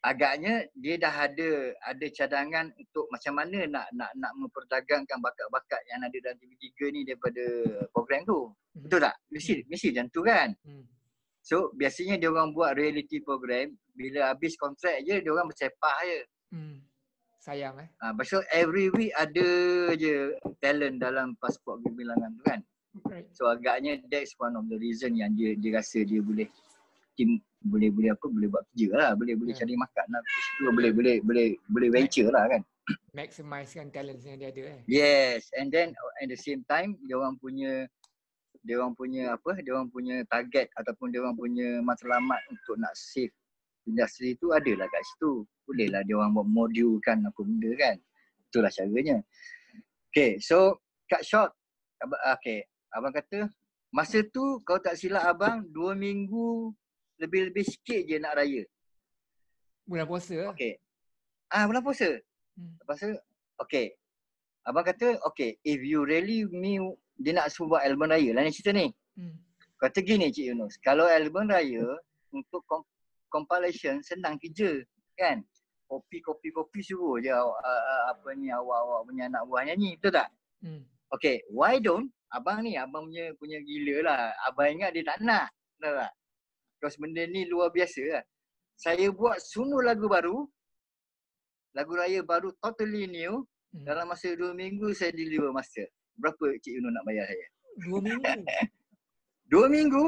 agaknya dia dah ada cadangan untuk macam mana nak memperdagangkan bakat-bakat yang ada dalam TV3 ni daripada program tu. Betul tak? Mesti macam tu kan. So biasanya dia orang buat reality program, bila habis kontrak je dia orang bersepah je. Sayang Pasal every week ada je talent dalam pasport kegemilangan tu kan. Right. So agaknya that's one of the reason yang dia rasa dia boleh boleh buat kerja lah, boleh cari makan lah, boleh venture lah kan. Maximizekan talent yang dia ada Yes, and then at the same time dia orang punya target ataupun dia orang punya matlamat untuk nak save industri tu adalah kat situ. Bolehlah dia orang buat modul kan apa benda kan. Itulah caranya. Okay, so cut short. Okay, abang kata masa tu kalau tak silap abang 2 minggu lebih-lebih sikit je nak raya. Bulan puasa lah. Okay. Bulan puasa. Lepas tu, okay. Abang kata, okay, if you really dia nak suruh buat album raya lah ni cerita ni. Kata gini Cik Yunus, kalau album raya untuk compilation senang kerja kan. Kopi suruh je awak punya anak buah nyanyi, betul tak? Okay, why don't abang punya gila lah. Abang ingat dia tak nak, betul tak? Because benda ni luar biasa lah. Saya buat semua lagu baru, lagu raya baru totally new. Dalam masa 2 minggu saya deliver master. Berapa Cik Yunus nak bayar saya? 2 minggu? 2 minggu?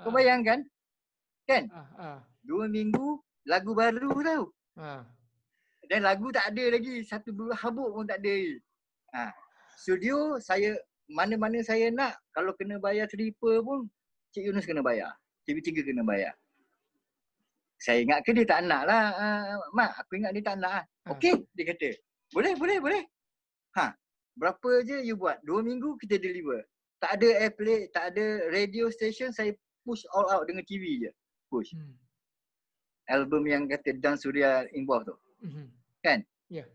Kau bayangkan? Kan? 2 minggu lagu baru tau. Dan lagu tak ada lagi. Satu habuk pun tak ada lagi. Studio saya, mana-mana saya nak, kalau kena bayar triple pun Cik Yunus kena bayar. TV3 kena bayar. Saya ingat ke dia tak nak lah. Mak, aku ingat dia tak nak lah. Okey, dia kata. Boleh. Berapa je you buat? 2 minggu kita deliver. Tak ada airplay, tak ada radio station, saya push all out dengan TV je. Push. Album yang kata Dan Suria involved tu. Kan? Ya.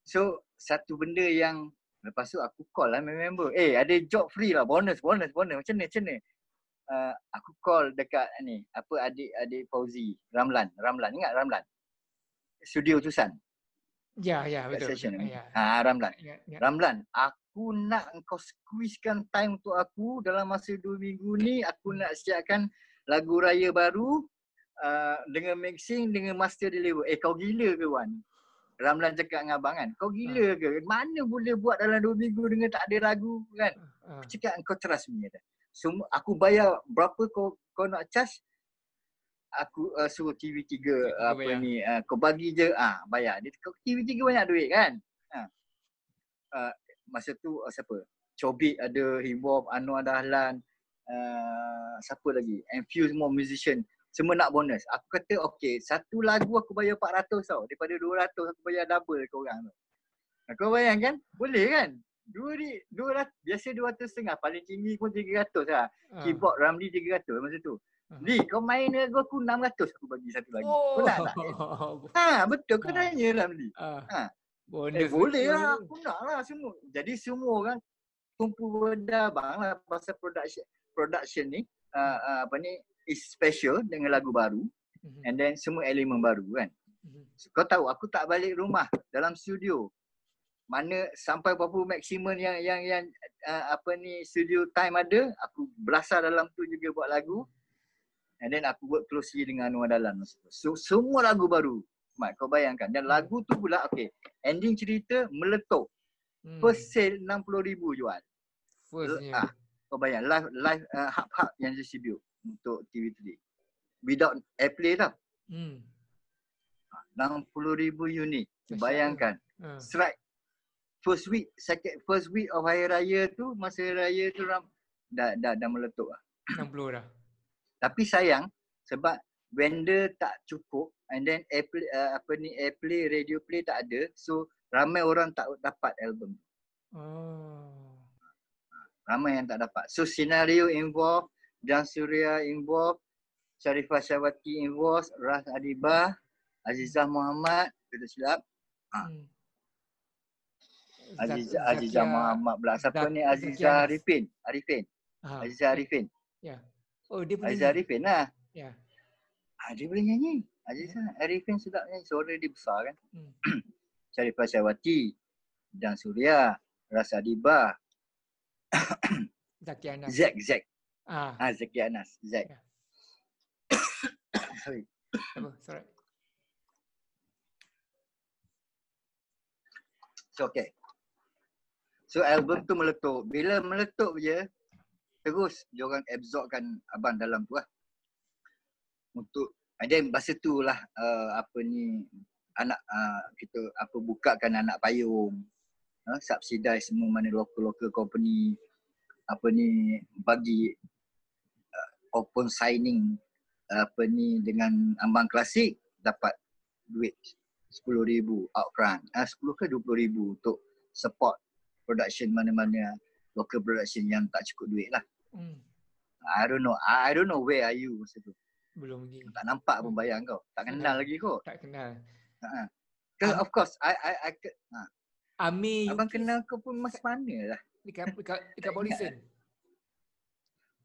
So, satu benda yang lepas tu aku call lah member. Ada job free lah, bonus. Macam ni. Aku call dekat ni, adik Fauzi, Ramlan. Ingat Ramlan? Studio Tusan. Ya, betul. Ramlan. Ya. Ramlan, aku nak engkau squeezekan time untuk aku dalam masa 2 minggu ni. Aku nak siapkan lagu raya baru dengan mixing, dengan master deliver. Kau gila ke Wan? Ramlan cakap dengan abang kan, kau gila ke? Mana boleh buat dalam 2 minggu dengan tak ada lagu kan? Aku cakap engkau trust me. Semua aku bayar berapa kau nak charge? Aku suruh TV3 kau bagi je bayar. Dia TV3 banyak duit kan. Masa tu siapa? Chobit ada, Hibov, Anwar Dahlan, siapa lagi? And few more musician. Semua nak bonus. Aku kata okay, satu lagu aku bayar 400 tau. Daripada 200 aku bayar double ke orang tu. Kau bayangkan? Boleh kan? 200, biasa 200.5, paling tinggi pun 300 lah. Keyboard Ramli 300 masa tu. Li, kau main lagu aku 600 aku bagi satu lagi. Kau nak tak? Betul kau tanya Ramli. Boleh lah, aku nak lah semua. Jadi semua orang tumpu benda abang lah pasal production ni is special dengan lagu baru. And then semua elemen baru kan. So, kau tahu aku tak balik rumah dalam studio. Mana sampai berapa maksimum yang studio time ada, aku belasah dalam tu juga buat lagu. And then aku work closely dengan Anwar Dahlan. So semua lagu baru. Mat, kau bayangkan. Dan lagu tu pula ending cerita meletup. First sale 60,000 jual. Firstnya. Kau bayang live hub yang distribute untuk TV3. Without airplay tau. 60,000 unit. Bayangkan. Strike. First week of Hari Raya tu, masa Hari Raya tu dah meletup lah. 60 dah. Tapi sayang sebab vendor tak cukup and then airplay, radio play tak ada. So ramai orang tak dapat album. Ramai yang tak dapat. So scenario involved, Dan Suria involved, Sharifah Syawati involved, Ras Adibah, Azizah Muhammad, tidak silap. Azizah Muhammad pula. Siapa ni? Azizah Arifin. Azizah Arifin. Ya. Oh, dia boleh Azizah Arifin lah. Ya. Dia boleh nyanyi. Azizah Arifin sedap nyanyi. Suara dia besar kan. Sharifah Syawati, Dan Suria, Ras Adibah, Zaki Anas. Zack. Zaki Anas. Zack. Ya. Sorry. Sorry. So okay. So album tu meletup. Bila meletup je, terus diorang absorbkan abang dalam tu lah. Untuk then masa tu lah anak kita bukakan anak payung, subsidize semua mana local company bagi open signing dengan ambang klasik dapat duit 10,000 upfront. 10 ke 20,000 untuk support production mana-mana local production yang tak cukup duit lah. I don't know where are you masa tu. Belum lagi. Tak nampak pun bayang kau. Tak kenal lagi kot. Tak kenal. Because of course, Amir abang Yukis kenal kau pun masa mana lah. dekat Port Dickson.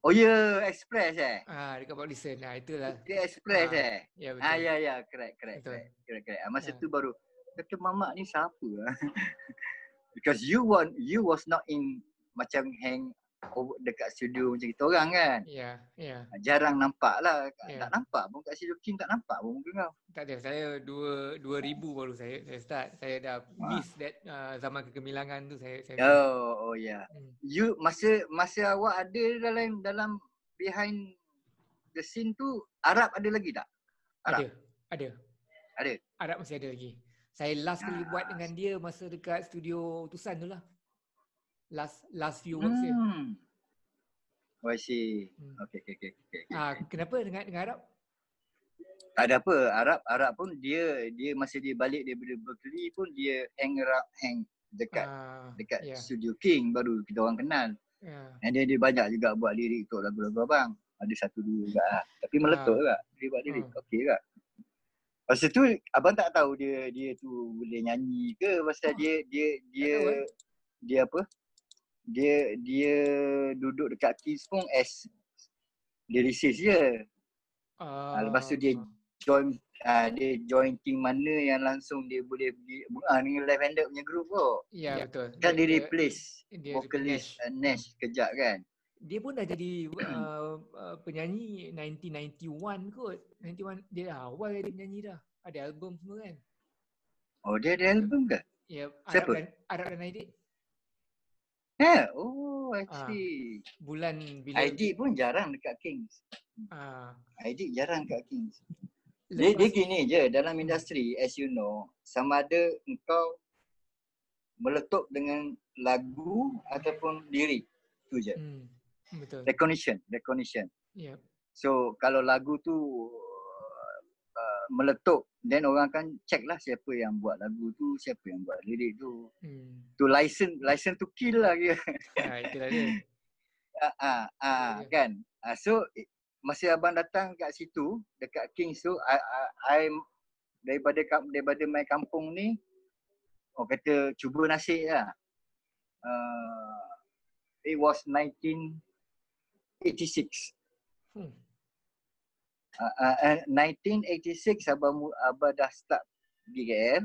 Oh ya, Express Dekat Port Dickson. Itulah. Dia Express Ya betul. Ya, correct. Betul. Correct. Masa tu baru kata mamak ni siapa lah. Because you was not in macam hang dekat studio macam kita orang kan. Ya. Jarang nampak lah. Ya. Tak nampak pun kat studio King, tak nampak pun muka kau. Tak ada. Saya 2000 baru saya start. Saya dah miss that zaman kegemilangan tu saya. Oh ya. You masa awak ada dalam behind the scene tu, Arab ada lagi tak? Arab? Ada. Arab masih ada lagi. Saya last kali buat dengan dia masa dekat studio Tusan tu lah. Last few works dia. Oh, I see. Okay. Kenapa dengan Arab? Tak ada apa. Arab pun dia masa dia balik daripada Berkeley pun dia hang dekat studio King, baru kita orang kenal. And dia banyak juga buat lirik untuk lagu-lagu abang. Ada 1-2 juga lah. Tapi meletup juga. Dia buat lirik. Okey juga. Pasal tu abang tak tahu dia tu boleh nyanyi ke, pasal dia apa? Dia duduk dekat Kings pun as lyricist je. Lepas tu dia join team mana yang langsung dia boleh dengan left-handed punya group kok. Ya betul. Kan dia replace vocalist Nash kejap kan. Dia pun dah jadi penyanyi 1991 kot. 91 dia awal dia penyanyi dah. Ada album semua kan. Oh dia ada album ke? Ya, siapa? Arab dan Aidit. Oh I see. Bulan bila Aidit pun jarang dekat Kings. Aidit jarang dekat Kings. Dia gini je dalam industri, as you know, sama ada engkau meletup dengan lagu ataupun lirik, tu je. Betul. Recognition. Yep. So kalau lagu tu meletup, then orang akan check lah siapa yang buat lagu tu, siapa yang buat lirik tu. Tu license to kill lah dia. Itulah dia. Kan. So masa abang datang kat situ dekat Kings tu, I daripada main kampung ni, kata cuba nasib lah. It was 1986. 1986 abang dah start pergi KL.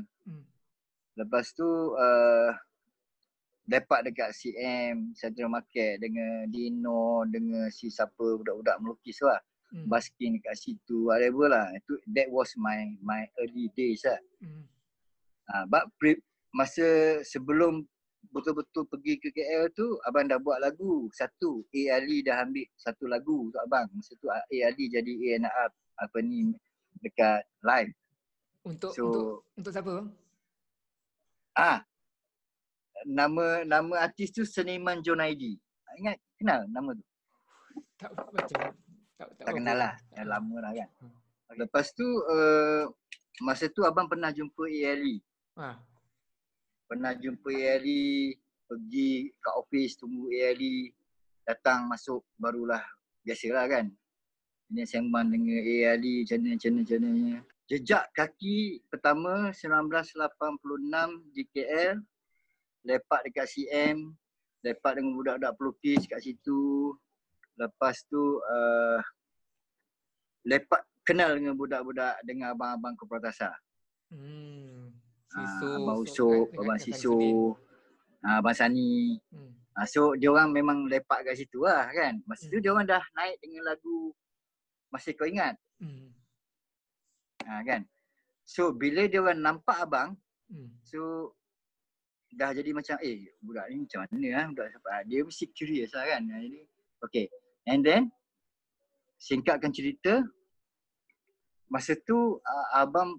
Lepas tu dapat dekat CM Central Market dengan Dino, dengan si siapa budak-budak melukis lah. Basking dekat situ, whatever lah. That was my early days lah. But masa sebelum betul-betul pergi ke KL tu, abang dah buat lagu satu. A. Ali dah ambil satu lagu untuk abang. Masa tu A. Ali jadi A&R apa ni dekat live. Untuk siapa bang? Nama artis tu Seniman Jonaidi. Ingat kenal nama tu? Tak kenal lah. Dah lama lah kan. Lepas tu masa tu abang pernah jumpa A. Ali. Pernah jumpa A. Ali, pergi kat office tunggu A. Ali datang masuk, barulah biasalah kan. Ini sembang dengan A. Ali macam mana. Jejak kaki pertama 1986 di KL, lepak dekat CM, lepak dengan budak-budak pelukis kat situ. Lepas tu lepak kenal dengan budak-budak, dengan abang-abang ke Pertasa. Abang Usop, Abang Sisu, Abang Sani. So dia orang memang lepak kat situ lah kan. Masa tu dia orang dah naik dengan lagu Masih Kau Ingat. Kan. So bila dia orang nampak abang, so dah jadi macam budak ni macam mana lah, budak siapa. Dia mesti curious lah kan. Jadi okay. And then singkatkan cerita, masa tu abang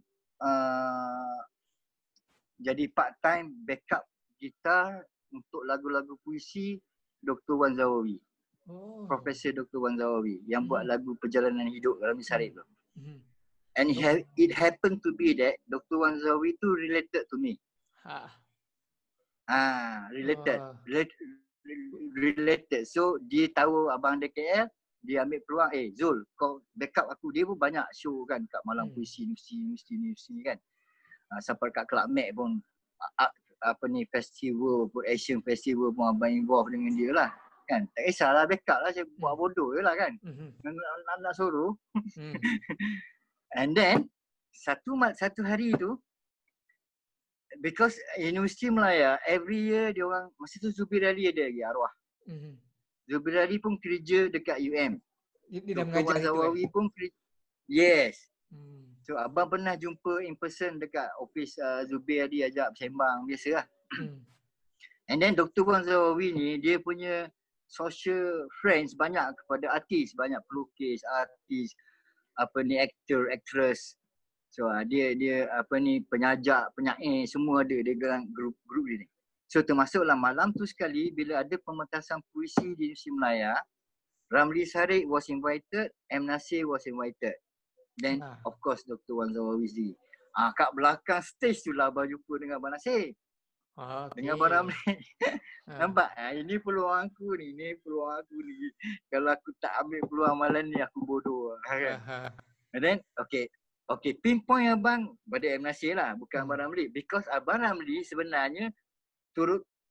jadi part time backup gitar untuk lagu-lagu puisi Dr. Wan Zawawi. Profesor Dr. Wan Zawawi yang buat lagu Perjalanan Hidup Rami Sarip tu. And it happened to be that Dr. Wan Zawawi tu related to me. Related. So dia tahu abang DKL, dia ambil peluang, Zul, kau backup aku. Dia pun banyak show kan kat Malam Puisi, universiti kan. Sampai kat Club Med pun festival pun, Asian Festival pun abang involve dengan dia lah. Kan, tak kisahlah backup lah, saya buat bodoh je lah kan. Nak suruh. And then, satu hari tu, because Universiti Melaya, every year dia orang, masa tu Zubir Ali ada lagi arwah. Zubir Ali pun kerja dekat UM. Dia dah Dr. mengajar Wan itu Zawawi pun kerja. Yes. So abang pernah jumpa in person dekat office Zubir Ali, ajak bersembang biasa lah. And then Dr. Wan Zawawi ni dia punya social friends banyak kepada artis, banyak pelukis, artis, actor, actress. So dia penyajak, penyair semua ada dia dalam grup dia ni. So termasuklah malam tu sekali bila ada pementasan puisi di Universiti Melaya, Ramli Sarip was invited, M. Nasir was invited. Then of course Dr. Wan Zawawi sendiri. Kat belakang stage tu lah abang jumpa dengan Abang Nasir. Dengan Abang Ramli. Nampak? Ini peluang aku ni. Kalau aku tak ambil peluang malam ni aku bodoh. Kan? And then okay, pinpoint abang pada M. Nasir lah, bukan Abang Ramli. Because Abang Ramli sebenarnya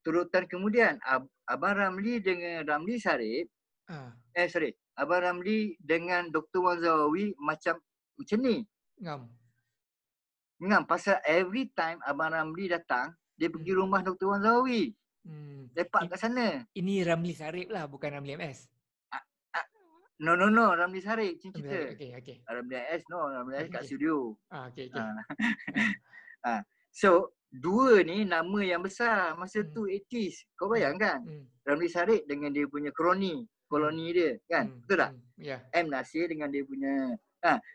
turutan kemudian. Abang Ramli dengan Ramli Sarip, Abang Ramli dengan Dr. Wan Zawawi macam ni. Ngam. Pasal every time Abang Ramli datang, dia pergi rumah Dr. Wan Zawawi. Lepak kat sana. Ini Ramli Sarip lah, bukan Ramli MS. No, Ramli Sarip cerita. Okay. Ramli MS Ramli MS kat studio. Okay. So, dua ni nama yang besar masa tu 80s. Kau bayangkan? Ramli Sarip dengan dia punya koloni dia kan? Betul tak? M. Nasir dengan dia punya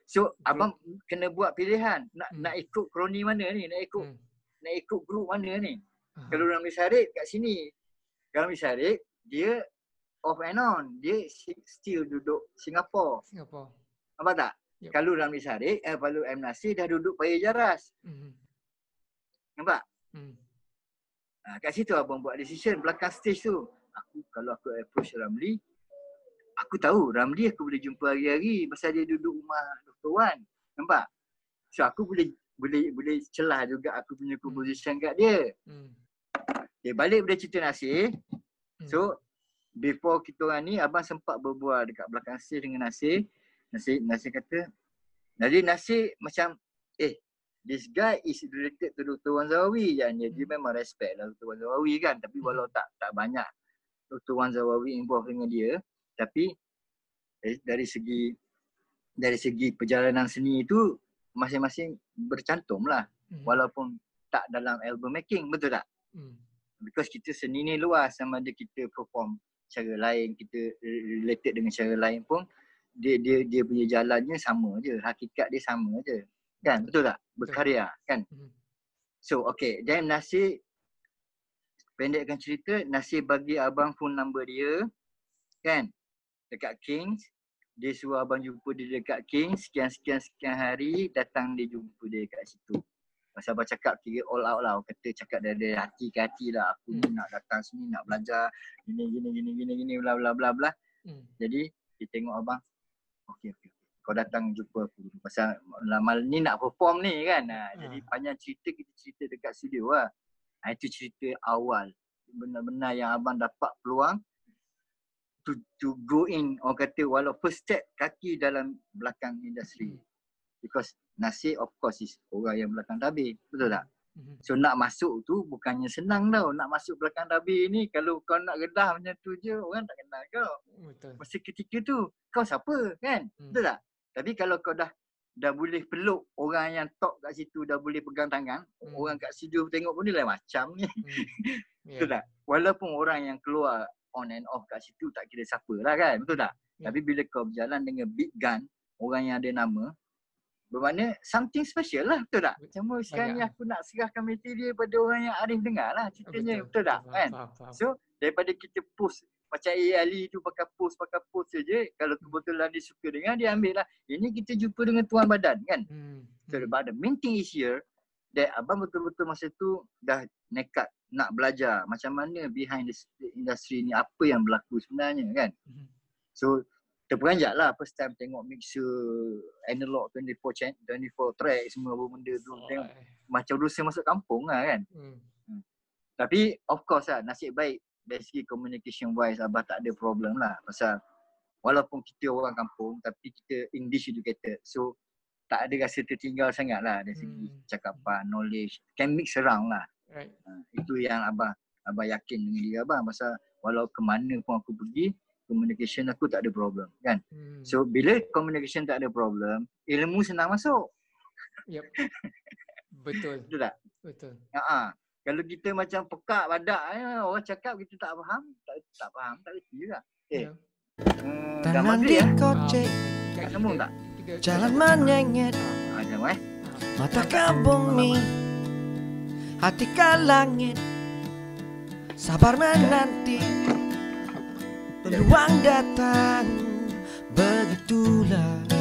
so abang kena buat pilihan nak ikut kroni mana ni, nak ikut grup mana ni. Kalau Ramli Sarip kat sini, Ramli Sarip dia off and on, dia still duduk Singapore. Nampak tak? Yep. Kalau Ramli Sarip, kalau M. Nasir dah duduk Paya Jaras. Nampak? Kat situ abang buat decision belakang stage tu. Kalau aku approach Ramli, aku tahu Ramli aku boleh jumpa hari-hari pasal dia duduk rumah Dr. Wan. Nampak? So aku boleh celah juga aku punya composition kat dia. Balik pada cerita Nasir. So before kita orang ni abang sempat berbual dekat belakang stage dengan Nasir. Nasir kata, jadi Nasir macam this guy is related to Dr. Wan Zawawi. Dia memang respect lah Dr. Wan Zawawi kan. Tapi walau tak banyak Dr. Wan Zawawi involved dengan dia, tapi dari segi perjalanan seni itu masing-masing bercantum lah. Walaupun tak dalam album making, betul tak? Because kita seni ni luas, sama ada kita perform cara lain, kita related dengan cara lain pun dia punya jalannya sama je, hakikat dia sama je. Kan? Betul tak? Berkarya kan? So okay, then Nasir, pendekkan cerita, Nasir bagi abang phone number dia kan, dekat Kings. Dia suruh abang jumpa dia dekat Kings, sekian hari, datang dia jumpa dia kat situ. Pasal abang cakap kira all out lah, cakap dari hati ke hati lah, aku ni nak datang sini, nak belajar gini bla bla bla bla. Jadi dia tengok abang, okay, kau datang jumpa aku dulu pasal malam ni nak perform ni kan. Jadi panjang cerita, kita cerita dekat studio lah. Itu cerita awal, benar-benar yang abang dapat peluang to go in, orang kata walau first step kaki dalam belakang industri. Because Nasir of course is orang yang belakang tabir, betul tak? So nak masuk tu bukannya senang tau. Nak masuk belakang tabir ni, kalau kau nak redah macam tu je, orang tak kenal kau. Betul. Masa ketika tu kau siapa kan? Betul tak? Tapi kalau kau dah boleh peluk orang yang top kat situ, dah boleh pegang tangan, orang kat studio tengok pun dia lain macam ni. Betul tak? Walaupun orang yang keluar on and off kat situ tak kira siapa lah kan, betul tak? Tapi bila kau berjalan dengan big gun, orang yang ada nama, bermakna something special lah, betul tak? Macam sekarang ni aku nak serahkan material pada orang yang Arif dengar lah ceritanya, betul tak? Kan? So daripada kita post macam Ali tu pakai post saja, kalau kebetulan dia suka dengan, dia ambil lah. Ini kita jumpa dengan tuan badan kan. So the main thing is here that abang betul-betul masa tu dah nekat nak belajar macam mana behind the industry ni, apa yang berlaku sebenarnya kan. So terperanjat lah first time tengok mixer analog 24 track semua benda tu. Tengok macam rusa masuk kampung lah kan. Tapi of course lah, nasib baik dari segi communication wise Abah tak ada problem lah. Pasal walaupun kita orang kampung tapi kita English educated, so tak ada rasa tertinggal sangat lah dari segi cakapan, knowledge, can mix around lah. Right. Itu yang Abah yakin dengan diri Abah. Pasal walau ke mana pun aku pergi, communication aku tak ada problem kan. So bila communication tak ada problem, ilmu senang masuk. Yep. Betul. Betul tak? Betul. Kalau kita macam pekak badak, orang cakap kita tak faham, tak faham, tak reti juga. Dah Tangan maghrib dikocek, sambung tak? jalan menyengit, Jom mata ke bumi, hati ke langit, sabar menanti, peluang datang, begitulah